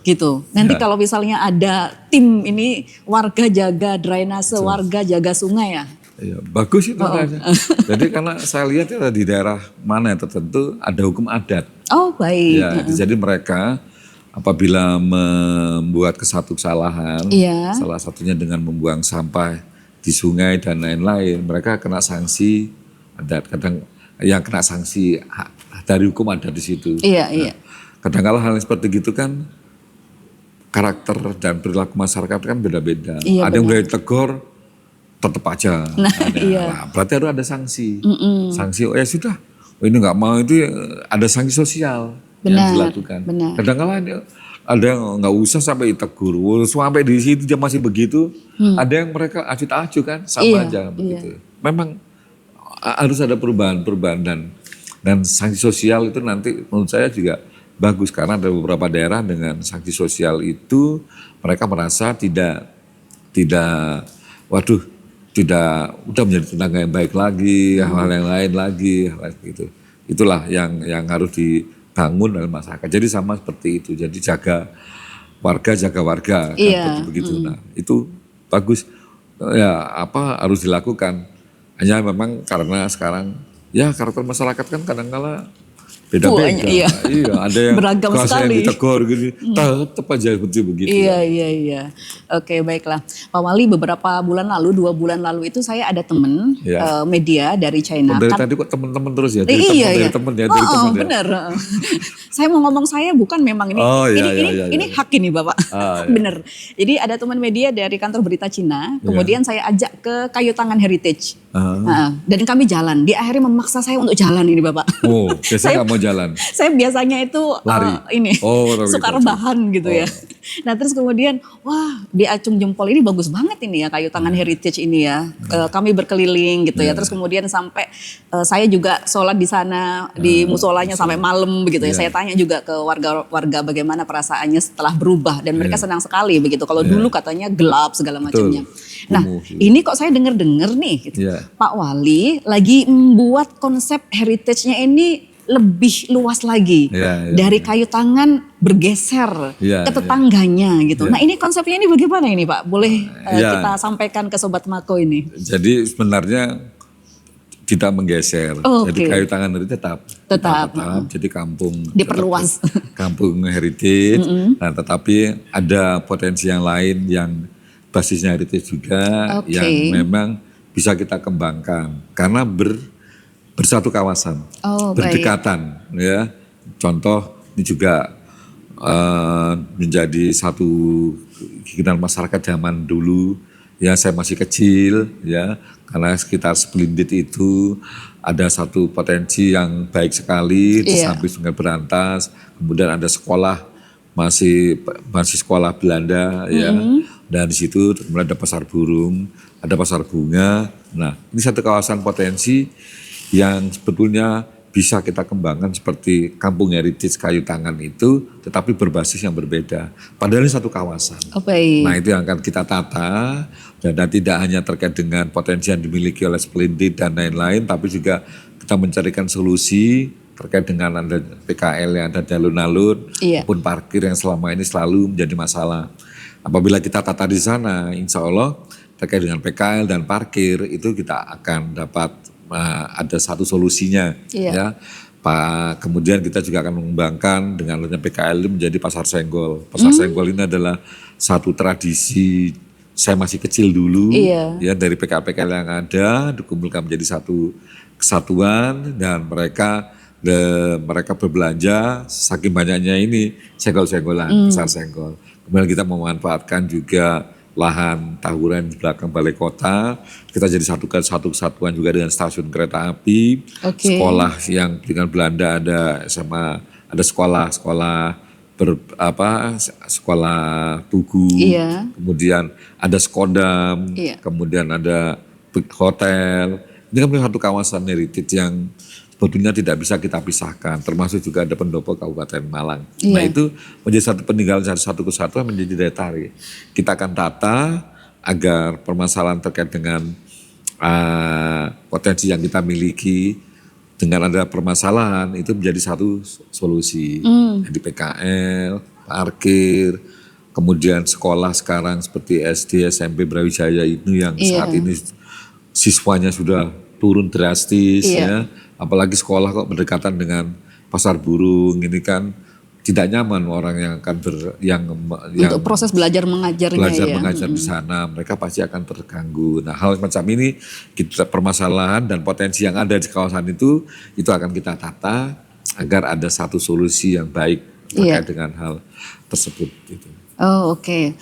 Gitu. Nanti kalau misalnya ada tim ini warga jaga drainase, warga jaga sungai ya. Iya, bagus itu makanya. Jadi karena saya lihat ya di daerah mana yang tertentu ada hukum adat. Oh baik. Ya, jadi mereka apabila membuat kesalahan, salah satunya dengan membuang sampah di sungai dan lain-lain, mereka kena sanksi adat. Kadang yang kena sanksi dari hukum adat di situ. Kadang-kala hal yang seperti gitu kan karakter dan perilaku masyarakat kan beda-beda. Ada yang udah ditegur tetap aja. Nah, berarti harus ada sanksi. Sanksi, ya sudah. Ini nggak mau itu ada sanksi sosial yang dilakukan. Kadang-kadang ada yang nggak usah sampai ditegur. Sampai di situ dia masih begitu. Ada yang mereka acuh-acuh kan, sama aja begitu. Memang harus ada perubahan dan sanksi sosial itu nanti menurut saya juga bagus karena ada beberapa daerah dengan sanksi sosial itu mereka merasa tidak udah menjadi tetangga yang baik lagi, hal-hal yang lain lagi, hal gitu. Itulah yang harus dibangun oleh masyarakat. Jadi sama seperti itu. Jadi jaga warga kan begitu. Nah, itu bagus. Ya, harus dilakukan. Hanya memang karena sekarang ya karakter masyarakat kan kadang-kala beda-beda. Ada yang beragam sekali. Yang ditegur gitu, tetap aja begitu. Iya. Oke, baiklah. Pak Wali, beberapa bulan lalu, 2 bulan lalu itu saya ada teman media dari China. Dari tadi kok teman-teman terus ya? Dari teman ya. Benar. Saya mau ngomong saya bukan memang ini. Ini hak ini Bapak. Benar. Jadi ada teman media dari kantor berita Cina. Kemudian saya ajak ke Kayu Tangan Heritage. Dan kami jalan. Dia akhirnya memaksa saya untuk jalan ini Bapak. Oh, biasanya nggak mau jalan. Saya biasanya itu lari. Suka rebahan gitu ya. Nah terus kemudian wah diacung jempol ini bagus banget ini ya Kayu Tangan Heritage ini ya. Kami berkeliling gitu ya. Terus kemudian sampai saya juga sholat di sana di musolanya sampai malam begitu ya. Saya tanya juga ke warga bagaimana perasaannya setelah berubah dan mereka senang sekali begitu. Kalau dulu katanya gelap segala macamnya. Nah ini kok saya dengar nih gitu. Pak Wali lagi membuat konsep heritage-nya ini lebih luas lagi. Dari kayu tangan bergeser ke tetangganya gitu. Nah ini konsepnya ini bagaimana ini Pak? Boleh kita sampaikan ke Sobat Mako ini? Jadi sebenarnya tidak menggeser. Jadi kayu tangan itu tetap. Jadi kampung diperluas. Kampung heritage. Nah, tetapi ada potensi yang lain yang basisnya heritage juga yang memang bisa kita kembangkan karena bersatu kawasan, berdekatan ya. Contoh ini juga menjadi satu keinginan masyarakat zaman dulu. Ya saya masih kecil ya, karena sekitar Splendid itu ada satu potensi yang baik sekali di samping Sungai Berantas, kemudian ada sekolah masih sekolah Belanda ya, dan di situ kemudian ada pasar burung, ada pasar bunga. Nah ini satu kawasan potensi yang sebetulnya bisa kita kembangkan seperti kampung heritage kayu tangan itu, tetapi berbasis yang berbeda. Padahal ini satu kawasan. Nah itu yang akan kita tata, dan tidak hanya terkait dengan potensi yang dimiliki oleh Splendid dan lain-lain, tapi juga kita mencarikan solusi terkait dengan ada PKL yang ada di alun-alun, maupun parkir yang selama ini selalu menjadi masalah. Apabila kita tata di sana, insya Allah terkait dengan PKL dan parkir itu kita akan dapat ada satu solusinya ya. Kemudian kita juga akan mengembangkan dengan adanya PKL menjadi pasar senggol. Pasar senggol ini adalah satu tradisi saya masih kecil dulu ya, dari PKL yang ada dikumpulkan menjadi satu kesatuan, dan mereka berbelanja saking banyaknya ini senggol-senggolan, pasar senggol. Kemudian kita memanfaatkan juga lahan tawuran di belakang balai kota, kita jadi satu kesatuan juga dengan stasiun kereta api, sekolah yang dengan Belanda ada SMA, ada sekolah tugu, kemudian ada Skodam, kemudian ada hotel. Ini kan satu kawasan heritage yang sebetulnya tidak bisa kita pisahkan, termasuk juga ada pendopo Kabupaten Malang. Nah itu menjadi satu peninggalan satu kesatuan, menjadi daya tarik. Kita akan tata agar permasalahan terkait dengan potensi yang kita miliki, dengan ada permasalahan itu menjadi satu solusi. Jadi PKL, parkir, kemudian sekolah sekarang seperti SD, SMP, Brawijaya itu yang saat ini siswanya sudah turun drastis ya. Apalagi sekolah kok berdekatan dengan pasar burung, ini kan tidak nyaman orang yang akan untuk proses belajar mengajar di sana, mereka pasti akan terganggu. Nah hal macam ini kita permasalahan dan potensi yang ada di kawasan itu akan kita tata agar ada satu solusi yang baik terkait dengan hal tersebut gitu.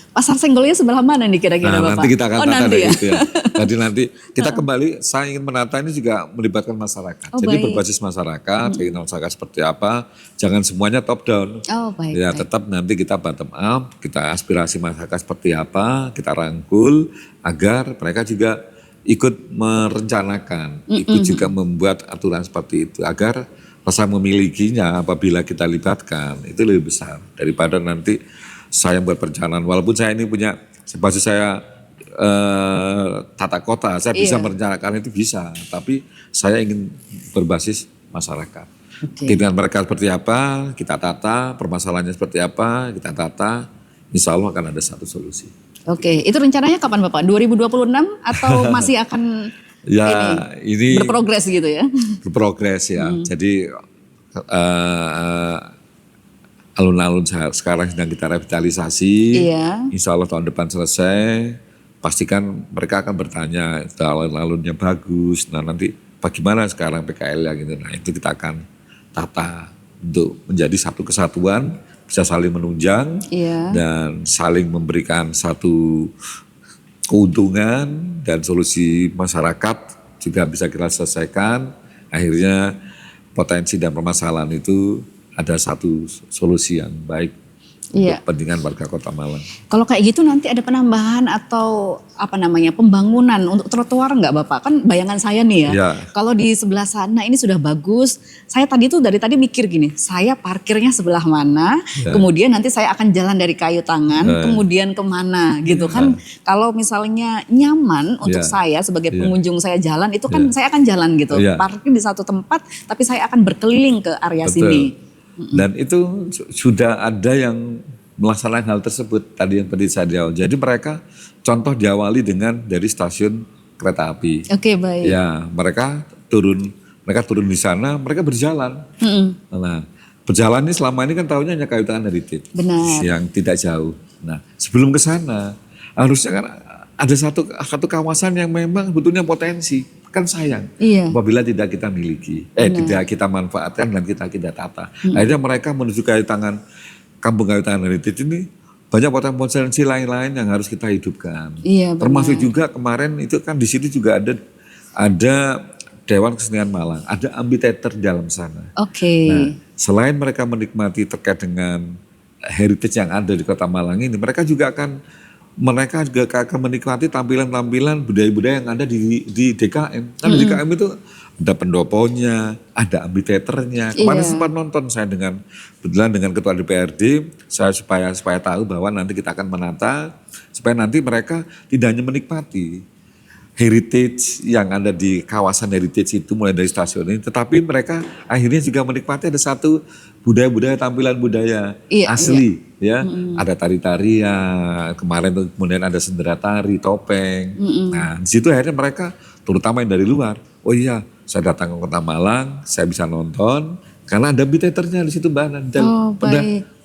Pasar senggolnya sebelah mana nih kira-kira Bapak? Nanti kita akan tata itu ya. Jadi nanti kita kembali, saya ingin menata ini juga melibatkan masyarakat. Jadi berbasis masyarakat, keinginan masyarakat seperti apa, jangan semuanya top down. Ya tetap nanti kita bottom up, kita aspirasi masyarakat seperti apa, kita rangkul agar mereka juga ikut merencanakan, ikut juga membuat aturan seperti itu agar rasa memilikinya apabila kita libatkan itu lebih besar daripada nanti saya buat perencanaan. Walaupun saya ini punya basis saya tata kota, saya bisa merencanakan itu bisa, tapi saya ingin berbasis masyarakat. Keinginan mereka seperti apa, kita tata, permasalahannya seperti apa, kita tata, insya Allah akan ada satu solusi. Itu rencananya kapan Bapak? 2026 atau masih akan ini berprogres gitu ya? Berprogres ya, jadi alun-alun sekarang sedang kita revitalisasi, insya Allah tahun depan selesai. Pastikan mereka akan bertanya, alun-alunnya bagus, nah nanti bagaimana sekarang PKL yang gitu. Nah itu kita akan tata untuk menjadi satu kesatuan, bisa saling menunjang dan saling memberikan satu keuntungan, dan solusi masyarakat juga bisa kita selesaikan. Akhirnya potensi dan permasalahan itu ada satu solusi yang baik Iya. untuk kepentingan warga Kota Malang. Kalau kayak gitu nanti ada penambahan atau pembangunan untuk trotoar nggak Bapak? Kan bayangan saya nih ya, Iya. kalau di sebelah sana ini sudah bagus. Saya dari tadi mikir gini, saya parkirnya sebelah mana, kemudian nanti saya akan jalan dari Kayu Tangan, kemudian kemana gitu kan. Kalau misalnya nyaman untuk saya sebagai pengunjung saya jalan, itu kan saya akan jalan gitu. Parkir di satu tempat, tapi saya akan berkeliling ke area sini. Dan itu sudah ada yang melaksanakan hal tersebut tadi yang tadi saya di awal. Jadi mereka contoh diawali dari stasiun kereta api. Oke, baik. Ya, mereka turun di sana, mereka berjalan. Nah, berjalan ini selama ini kan tahunya hanya Kayu Tangan Heritage. Benar. Yang tidak jauh. Nah, sebelum ke sana harusnya kan ada satu kawasan yang memang sebetulnya potensi. Kan sayang apabila tidak kita miliki, tidak kita manfaatkan dan kita tata. Akhirnya mereka menuju Kampung Kayu Tangan Heritage ini banyak potensi lain-lain yang harus kita hidupkan. Iya, termasuk juga kemarin itu kan di situ juga ada Dewan Kesenian Malang, ada amphitheater di dalam sana. Oke. Nah, selain mereka menikmati terkait dengan heritage yang ada di Kota Malang ini, mereka juga akan menikmati tampilan-tampilan budaya-budaya yang ada di DKM. Kan di DKM itu ada pendoponya, ada amphitheaternya. Kemarin sempat nonton saya dengan Ketua DPRD, saya supaya tahu bahwa nanti kita akan menata, supaya nanti mereka tidak hanya menikmati heritage yang ada di kawasan heritage itu mulai dari stasiun ini, tetapi mereka akhirnya juga menikmati ada satu budaya-budaya, tampilan budaya asli. Ya, ada tari-tarian, kemarin tuh kemudian ada sendera tari, topeng. Nah, di situ akhirnya mereka, terutama yang dari luar, oh iya, saya datang ke Kota Malang, saya bisa nonton, karena ada amphitheaternya di situ Mbak Nanda.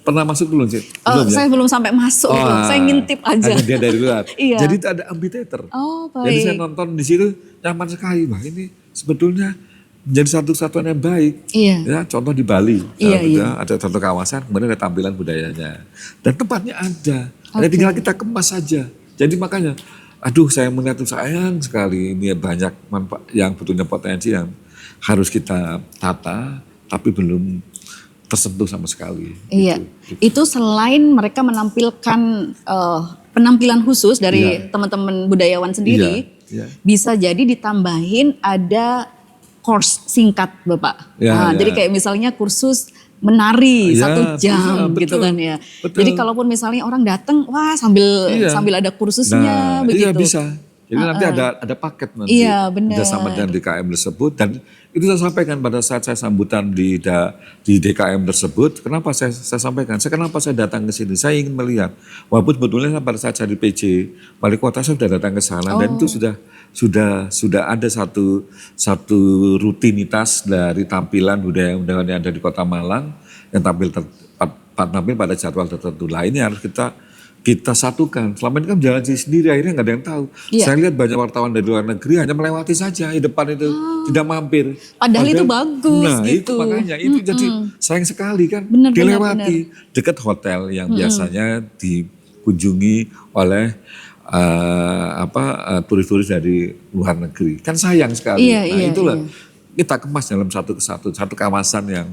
Pernah masuk belum sih? Saya belum sampai masuk, saya ngintip aja. Ada dia dari luar. Iya. Jadi itu ada amphitheater. Jadi saya nonton di situ nyaman sekali, Mbak. Ini sebetulnya menjadi satu kesatuan yang baik. Ya, contoh di Bali, ada satu kawasan, kemudian ada tampilan budayanya. Dan tempatnya ada. Hanya tinggal kita kemas saja. Jadi makanya, saya melihat itu sayang sekali. Ini banyak manfaat yang betulnya potensi yang harus kita tata, tapi belum tersentuh sama sekali. Iya, itu selain mereka menampilkan penampilan khusus dari teman-teman budayawan sendiri, bisa jadi ditambahin ada course singkat Bapak. Jadi kayak misalnya kursus menari 1 jam gitu kan ya. Betul. Jadi kalaupun misalnya orang datang, sambil ada kursusnya begitu. Iya bisa. Jadi nanti ada paket nanti. Iya benar. Bersama dengan DKM tersebut, dan itu saya sampaikan pada saat saya sambutan di DKM tersebut. Kenapa saya sampaikan? Kenapa saya datang ke sini? Saya ingin melihat. Walaupun sebetulnya pada saat saya di PJ Wali Kota, saya sudah datang ke sana dan itu sudah ada satu rutinitas dari tampilan budaya yang ada di Kota Malang yang tampil pada jadwal tertentu. Lah ini harus kita satukan. Selama ini kan jalan sendiri, akhirnya nggak ada yang tahu. Saya lihat banyak wartawan dari luar negeri hanya melewati saja di depan itu, tidak mampir. Padahal itu bagus. Nah itu makanya itu jadi sayang sekali kan dilewati dekat hotel yang biasanya dikunjungi oleh turis-turis dari luar negeri. Kan sayang sekali. Itulah kita kemas dalam satu kawasan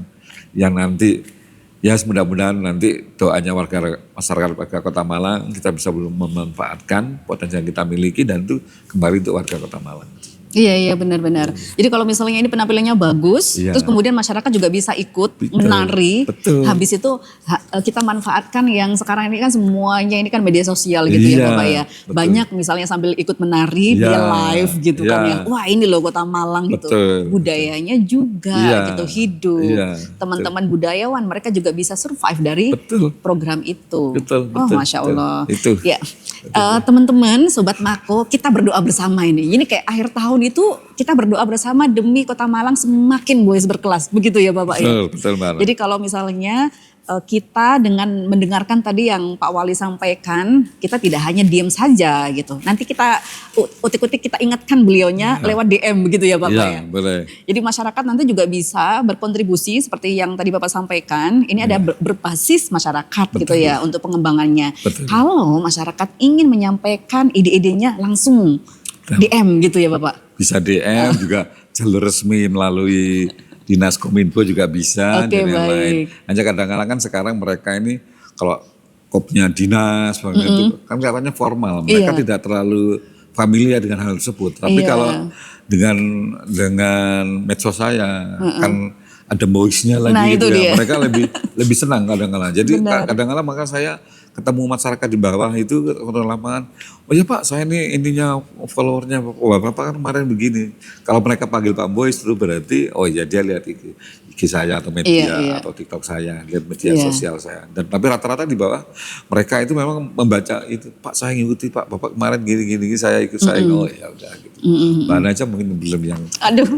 yang nanti. Ya mudah-mudahan nanti doanya masyarakat warga Kota Malang kita bisa memanfaatkan potensi yang kita miliki dan itu kembali untuk warga Kota Malang. Iya benar-benar. Jadi kalau misalnya ini penampilannya bagus, terus kemudian masyarakat juga bisa ikut menari. Habis itu kita manfaatkan yang sekarang ini kan semuanya ini kan media sosial gitu ya Bapak ya. Banyak misalnya sambil ikut menari dia live gitu kan ya. Wah ini loh Kota Malang gitu. Budayanya juga gitu hidup. Teman-teman budayawan mereka juga bisa survive dari program itu. Masya Allah. Ya. Teman-teman Sobat Mako, kita berdoa bersama ini. Ini kayak akhir tahun itu kita berdoa bersama demi Kota Malang semakin berkelas. Begitu ya Bapak ya. Betul banget. Jadi kalau misalnya kita dengan mendengarkan tadi yang Pak Wali sampaikan, kita tidak hanya diam saja gitu. Nanti kita utik-utik kita ingatkan beliaunya lewat DM begitu ya Bapak ya. Boleh. Jadi masyarakat nanti juga bisa berkontribusi seperti yang tadi Bapak sampaikan. Ini ada berbasis masyarakat gitu ya untuk pengembangannya. Kalau masyarakat ingin menyampaikan ide-idenya langsung DM gitu ya Bapak. Bisa DM juga jalur resmi melalui Dinas Kominfo juga bisa dan yang lain. Hanya kadang-kadang kan sekarang mereka ini kalau kopnya dinas, itu kan katanya formal. Mereka tidak terlalu familiar dengan hal tersebut. Tapi kalau dengan medsos saya kan ada voice-nya lagi Nah, gitu itu ya. dia. Mereka lebih senang kadang-kadang. Jadi kadang-kadang maka saya ketemu masyarakat di bawah itu orang lapangan, oh ya Pak, saya ini intinya followernya Bapak kan kemarin begini. Kalau mereka panggil Pak Boys itu berarti oh ya dia lihat IG saya atau media atau TikTok saya, lihat media sosial saya. Dan tapi rata-rata di bawah mereka itu memang membaca itu, Pak saya ngikuti Pak, Bapak kemarin gini saya ikut saya. Oh ya udah gitu. Bahan aja mungkin belum yang. Aduh,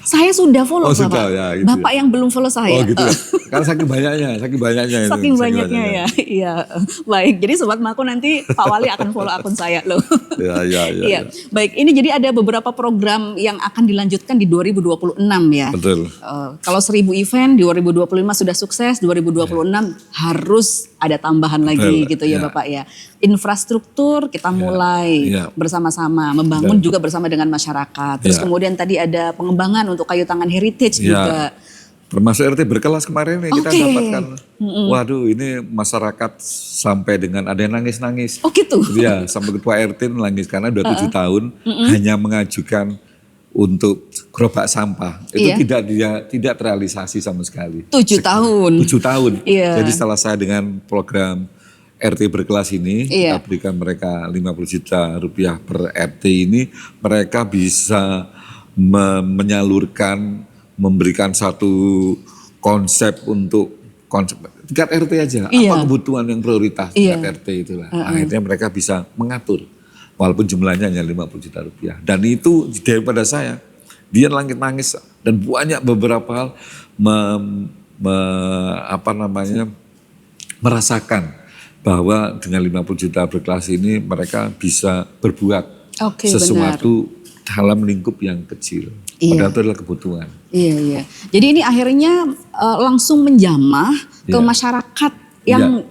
saya sudah follow Bapak. Sudah, ya, gitu Bapak yang belum follow saya. Oh gitu ya. Karena saking banyaknya itu. Saking banyaknya ya. Iya. Baik, jadi Sobat Mako nanti Pak Wali akan follow akun saya loh. Iya. Baik, ini jadi ada beberapa program yang akan dilanjutkan di 2026 ya. Betul. Kalau 1000 event di 2025 sudah sukses, 2026 harus ada tambahan lagi gitu ya Bapak ya. Infrastruktur kita mulai bersama-sama, membangun juga bersama dengan masyarakat. Terus kemudian tadi ada pengembangan untuk kayu tangan heritage juga. Termasuk RT berkelas kemarin nih kita dapatkan, waduh ini masyarakat sampai dengan ada yang nangis-nangis. Oh gitu? Iya, sampai ketua RT nangis karena 27 tahun hanya mengajukan untuk gerobak sampah. Itu tidak terrealisasi sama sekali. 7 tahun? 7 tahun. Iya. Jadi setelah saya dengan program RT berkelas ini, kita berikan mereka 50 juta rupiah per RT ini, mereka bisa menyalurkan, memberikan satu konsep untuk tingkat RT aja, apa kebutuhan yang prioritas tingkat RT itulah. Akhirnya mereka bisa mengatur, walaupun jumlahnya hanya 50 juta rupiah. Dan itu daripada saya, dia nangis dan banyak beberapa hal merasakan bahwa dengan 50 juta berkelas ini mereka bisa berbuat sesuatu dalam lingkup yang kecil. Padahal itu adalah kebutuhan. Iya. Jadi ini akhirnya langsung menjamah ke masyarakat yang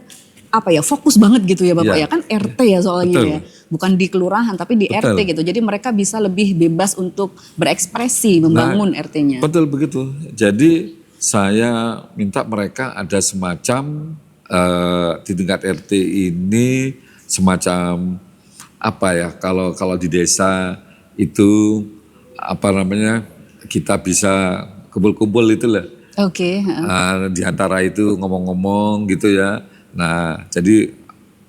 fokus banget gitu ya Bapak ya. Kan RT ya soalnya ya. Bukan di kelurahan tapi di RT gitu. Jadi mereka bisa lebih bebas untuk berekspresi membangun RT-nya. Betul begitu. Jadi saya minta mereka ada semacam di tingkat RT ini semacam kalau di desa itu kita bisa kumpul-kumpul itulah. Di antara itu ngomong-ngomong gitu ya. Nah, jadi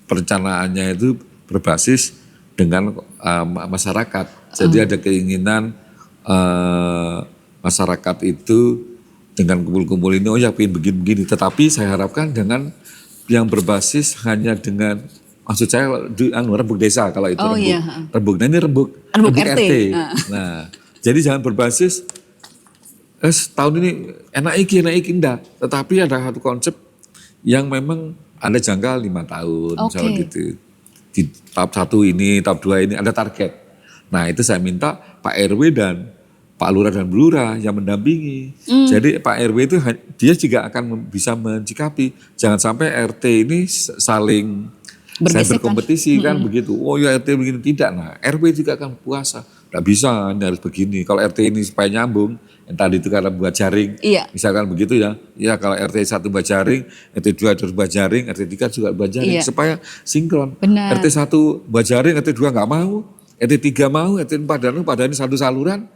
perencanaannya itu berbasis dengan masyarakat. Jadi ada keinginan masyarakat itu dengan kumpul-kumpul ini, oh ya pengen begini-begini. Tetapi saya harapkan dengan yang berbasis hanya dengan, maksud saya rembuk desa kalau itu rembuk. Nah ini rembuk RT. Nah, jadi jangan berbasis tahun ini enak iki enggak. Tetapi ada satu konsep yang memang ada jangka 5 tahun misalnya gitu. Di tahap 1 ini, tahap 2 ini ada target. Nah itu saya minta Pak RW dan Pak Lurah dan Bu Lurah yang mendampingi. Jadi Pak RW itu dia juga akan bisa mencikapi. Jangan sampai RT ini saling saya berkompetisi kan begitu. Oh ya RT begini, tidak. Nah RW juga akan puasa. Nggak bisa, ini harus begini. Kalau RT ini supaya nyambung, yang tadi itu karena buat jaring. Misalkan begitu ya. Ya kalau RT 1 buat jaring, RT 2 harus buat jaring, RT 3 juga buat jaring. Supaya sinkron. Benar. RT 1 buat jaring, RT 2 nggak mau. RT 3 mau, RT 4 dan padahal ini satu saluran.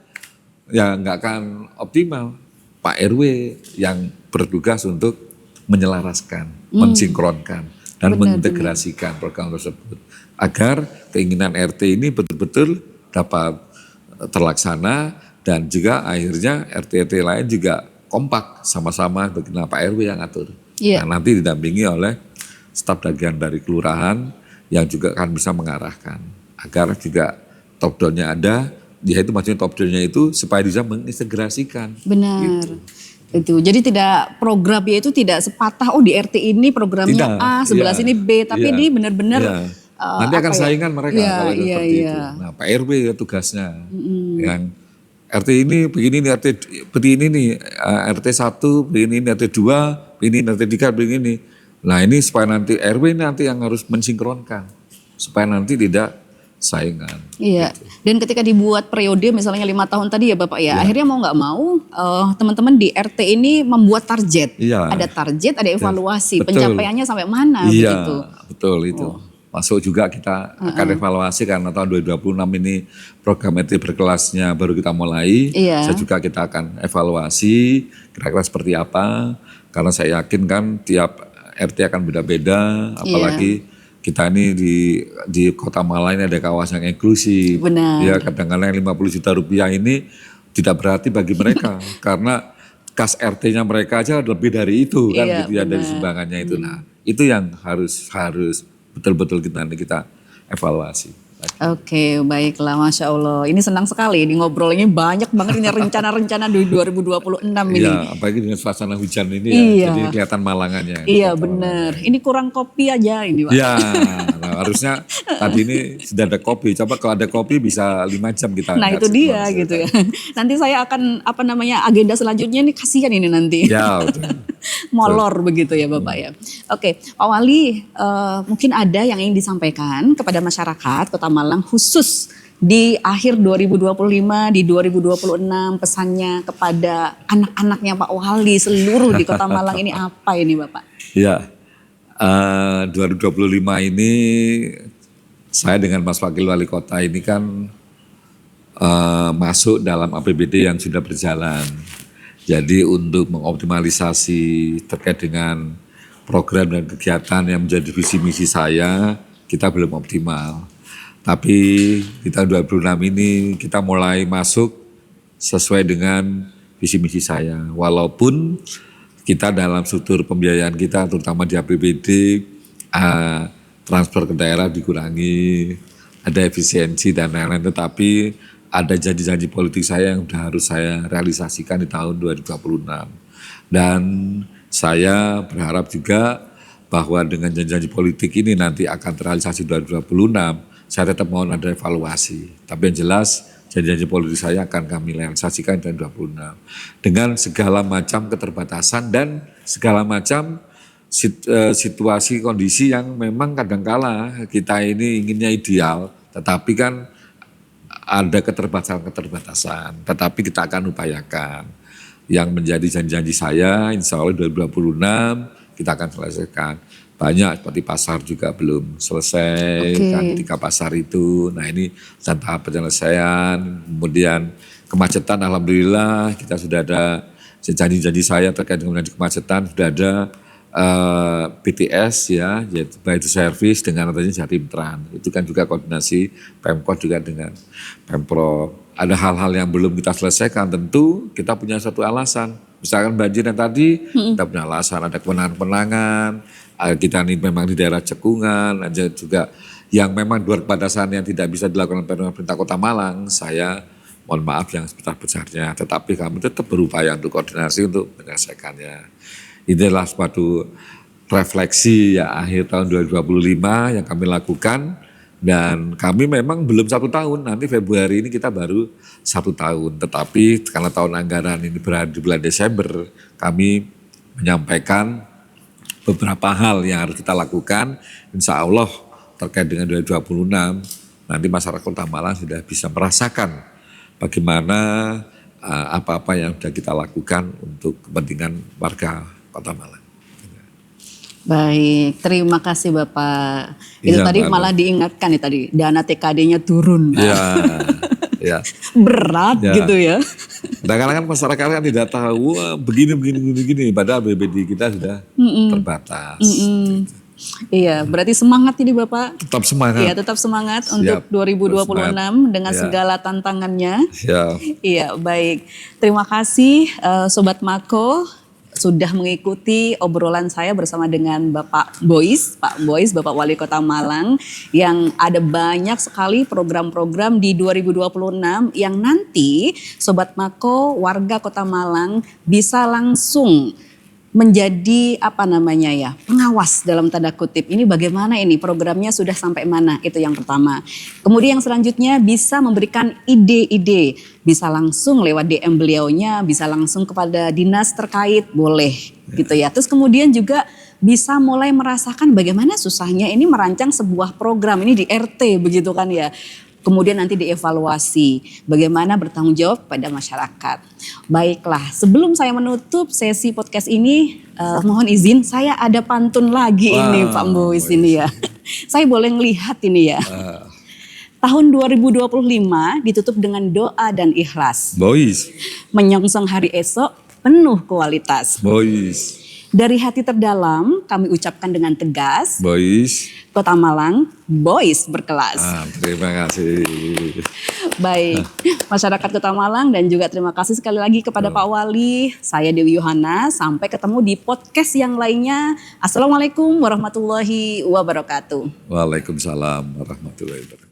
Ya nggak akan optimal. Pak RW yang bertugas untuk menyelaraskan, mensinkronkan, dan mengintegrasikan program tersebut. Agar keinginan RT ini betul-betul dapat terlaksana dan juga akhirnya RT-RT lain juga kompak sama-sama bagaimana Pak RW yang atur. Nah, nanti didampingi oleh staf bagian dari kelurahan yang juga akan bisa mengarahkan. Agar juga top down-nya ada. Ya itu maksudnya top down-nya itu supaya bisa mengintegrasikan. Benar. Gitu. Itu. Jadi tidak programnya itu tidak sepatah di RT ini programnya A, sebelah sini B, tapi ini benar-benar nanti akan saingan mereka kalau seperti itu. Nah, Pak RW tugasnya yang RT ini begini nih, RT begini nih, RT 1 begini, RT 2 begini, RT 3 begini. Nah, ini supaya nanti RW nanti yang harus mensinkronkan supaya nanti tidak saingan. Iya. Gitu. Dan ketika dibuat periode misalnya 5 tahun tadi ya Bapak ya, Iya. akhirnya mau nggak mau teman-teman di RT ini membuat target. Iya. Ada target, ada evaluasi, Betul. pencapaiannya sampai mana Iya, begitu. betul itu. Masuk juga kita akan evaluasi karena tahun 2026 ini program RT berkelasnya baru kita mulai. Iya. Saya juga kita akan evaluasi kira-kira seperti apa. Karena saya yakin kan tiap RT akan beda-beda. Apalagi kita ini di Kota Malang ini ada kawasan yang inklusif. Benar. Ya kadang-kadang 50 juta rupiah ini tidak berarti bagi mereka. Karena kas RT-nya mereka aja lebih dari itu kan Iya, gitu ya, dari sumbangannya itu. Nah itu yang harus betul-betul kita evaluasi. Oke, baiklah, Masya Allah. Ini senang sekali, ini ngobrolnya banyak banget ini rencana-rencana di 2026 ini. Iya, apalagi dengan suasana hujan ini ya, Iya. jadi kelihatan Malangannya. Iya benar, ini kurang kopi aja ini Pak. Iya, nah, harusnya tadi ini sudah ada kopi. Coba kalau ada kopi bisa 5 jam kita. Nah itu dia gitu ya. Nanti saya akan agenda selanjutnya nih kasihan ini nanti. Ya, betul. Molor begitu ya Bapak ya. Oke, Pak Wali mungkin ada yang ingin disampaikan kepada masyarakat Kota Malang khusus di akhir 2025, di 2026 pesannya kepada anak-anaknya Pak Wali seluruh di Kota Malang ini apa ini Bapak? Ya, 2025 ini saya dengan Mas Wakil Wali Kota ini kan masuk dalam APBD yang sudah berjalan. Jadi untuk mengoptimalisasi terkait dengan program dan kegiatan yang menjadi visi misi saya, kita belum optimal. Tapi di tahun 2026 ini kita mulai masuk sesuai dengan visi misi saya. Walaupun kita dalam struktur pembiayaan kita terutama di APBD, transfer ke daerah dikurangi, ada efisiensi dan lain-lain, tetapi ada janji-janji politik saya yang sudah harus saya realisasikan di tahun 2026. Dan saya berharap juga bahwa dengan janji-janji politik ini nanti akan terrealisasi 2026, saya tetap mohon ada evaluasi. Tapi yang jelas janji-janji politik saya akan kami realisasikan di 2026. Dengan segala macam keterbatasan dan segala macam situasi kondisi yang memang kadangkala kita ini inginnya ideal, tetapi kan ada keterbatasan, tetapi kita akan upayakan. Yang menjadi janji-janji saya, insya Allah 2026 kita akan selesaikan. Banyak seperti pasar juga belum selesai, kan 3 pasar itu. Nah ini tahap penyelesaian, kemudian kemacetan alhamdulillah kita sudah ada janji-janji saya terkait dengan kemacetan, sudah ada BTS ya, yaitu by the service dengan adanya Jatim Trans. Itu kan juga koordinasi Pemkot juga dengan Pemprov. Ada hal-hal yang belum kita selesaikan, tentu kita punya satu alasan. Misalkan banjir yang tadi, kita punya alasan, ada kewenangan-kewenangan, kita ini memang di daerah cekungan, ada juga yang memang luar batasan yang tidak bisa dilakukan oleh pemerintah Kota Malang, saya mohon maaf yang sebesar-besarnya, tetapi kami tetap berupaya untuk koordinasi untuk menyelesaikannya. Inilah suatu refleksi ya akhir tahun 2025 yang kami lakukan, dan kami memang belum 1 tahun, nanti Februari ini kita baru 1 tahun. Tetapi karena tahun anggaran ini berada di bulan Desember, kami menyampaikan beberapa hal yang harus kita lakukan. Insya Allah terkait dengan 2026, nanti masyarakat Kota Malang sudah bisa merasakan bagaimana apa-apa yang sudah kita lakukan untuk kepentingan warga Kota Malang. Baik, terima kasih Bapak. Itu Iya, tadi Mbak. malah diingatkan ya tadi, dana TKD-nya turun. Ya, ya. Berat Ya. gitu ya. Kadang-kadang kan masyarakat kan tidak tahu, wah begini, padahal BBD kita sudah terbatas. Iya, berarti semangat ini Bapak. Tetap semangat. Iya, tetap semangat Siap. untuk 2026 dengan Ya. segala tantangannya. Ya. Iya, baik. Terima kasih Sobat Mako sudah mengikuti obrolan saya bersama dengan Bapak Bois, Pak Bois, Bapak Wali Kota Malang, yang ada banyak sekali program-program di 2026 yang nanti Sobat Mako warga Kota Malang bisa langsung menjadi pengawas dalam tanda kutip. Ini bagaimana ini programnya sudah sampai mana, itu yang pertama. Kemudian yang selanjutnya bisa memberikan ide-ide, bisa langsung lewat DM beliaunya, bisa langsung kepada dinas terkait, boleh gitu ya. Terus kemudian juga bisa mulai merasakan bagaimana susahnya ini merancang sebuah program ini di RT begitu kan ya. Kemudian nanti dievaluasi bagaimana bertanggung jawab pada masyarakat. Baiklah, sebelum saya menutup sesi podcast ini, mohon izin saya ada pantun lagi ini Pak Bois ini ya. Saya boleh ngelihat ini ya. Tahun 2025 ditutup dengan doa dan ikhlas. Bois. Menyongsong hari esok penuh kualitas. Bois. Dari hati terdalam kami ucapkan dengan tegas. Bois. Kota Malang, boys berkelas. Terima kasih. Baik, masyarakat Kota Malang dan juga terima kasih sekali lagi kepada Pak Wali. Saya Dewi Yuhana, sampai ketemu di podcast yang lainnya. Assalamualaikum warahmatullahi wabarakatuh. Waalaikumsalam warahmatullahi wabarakatuh.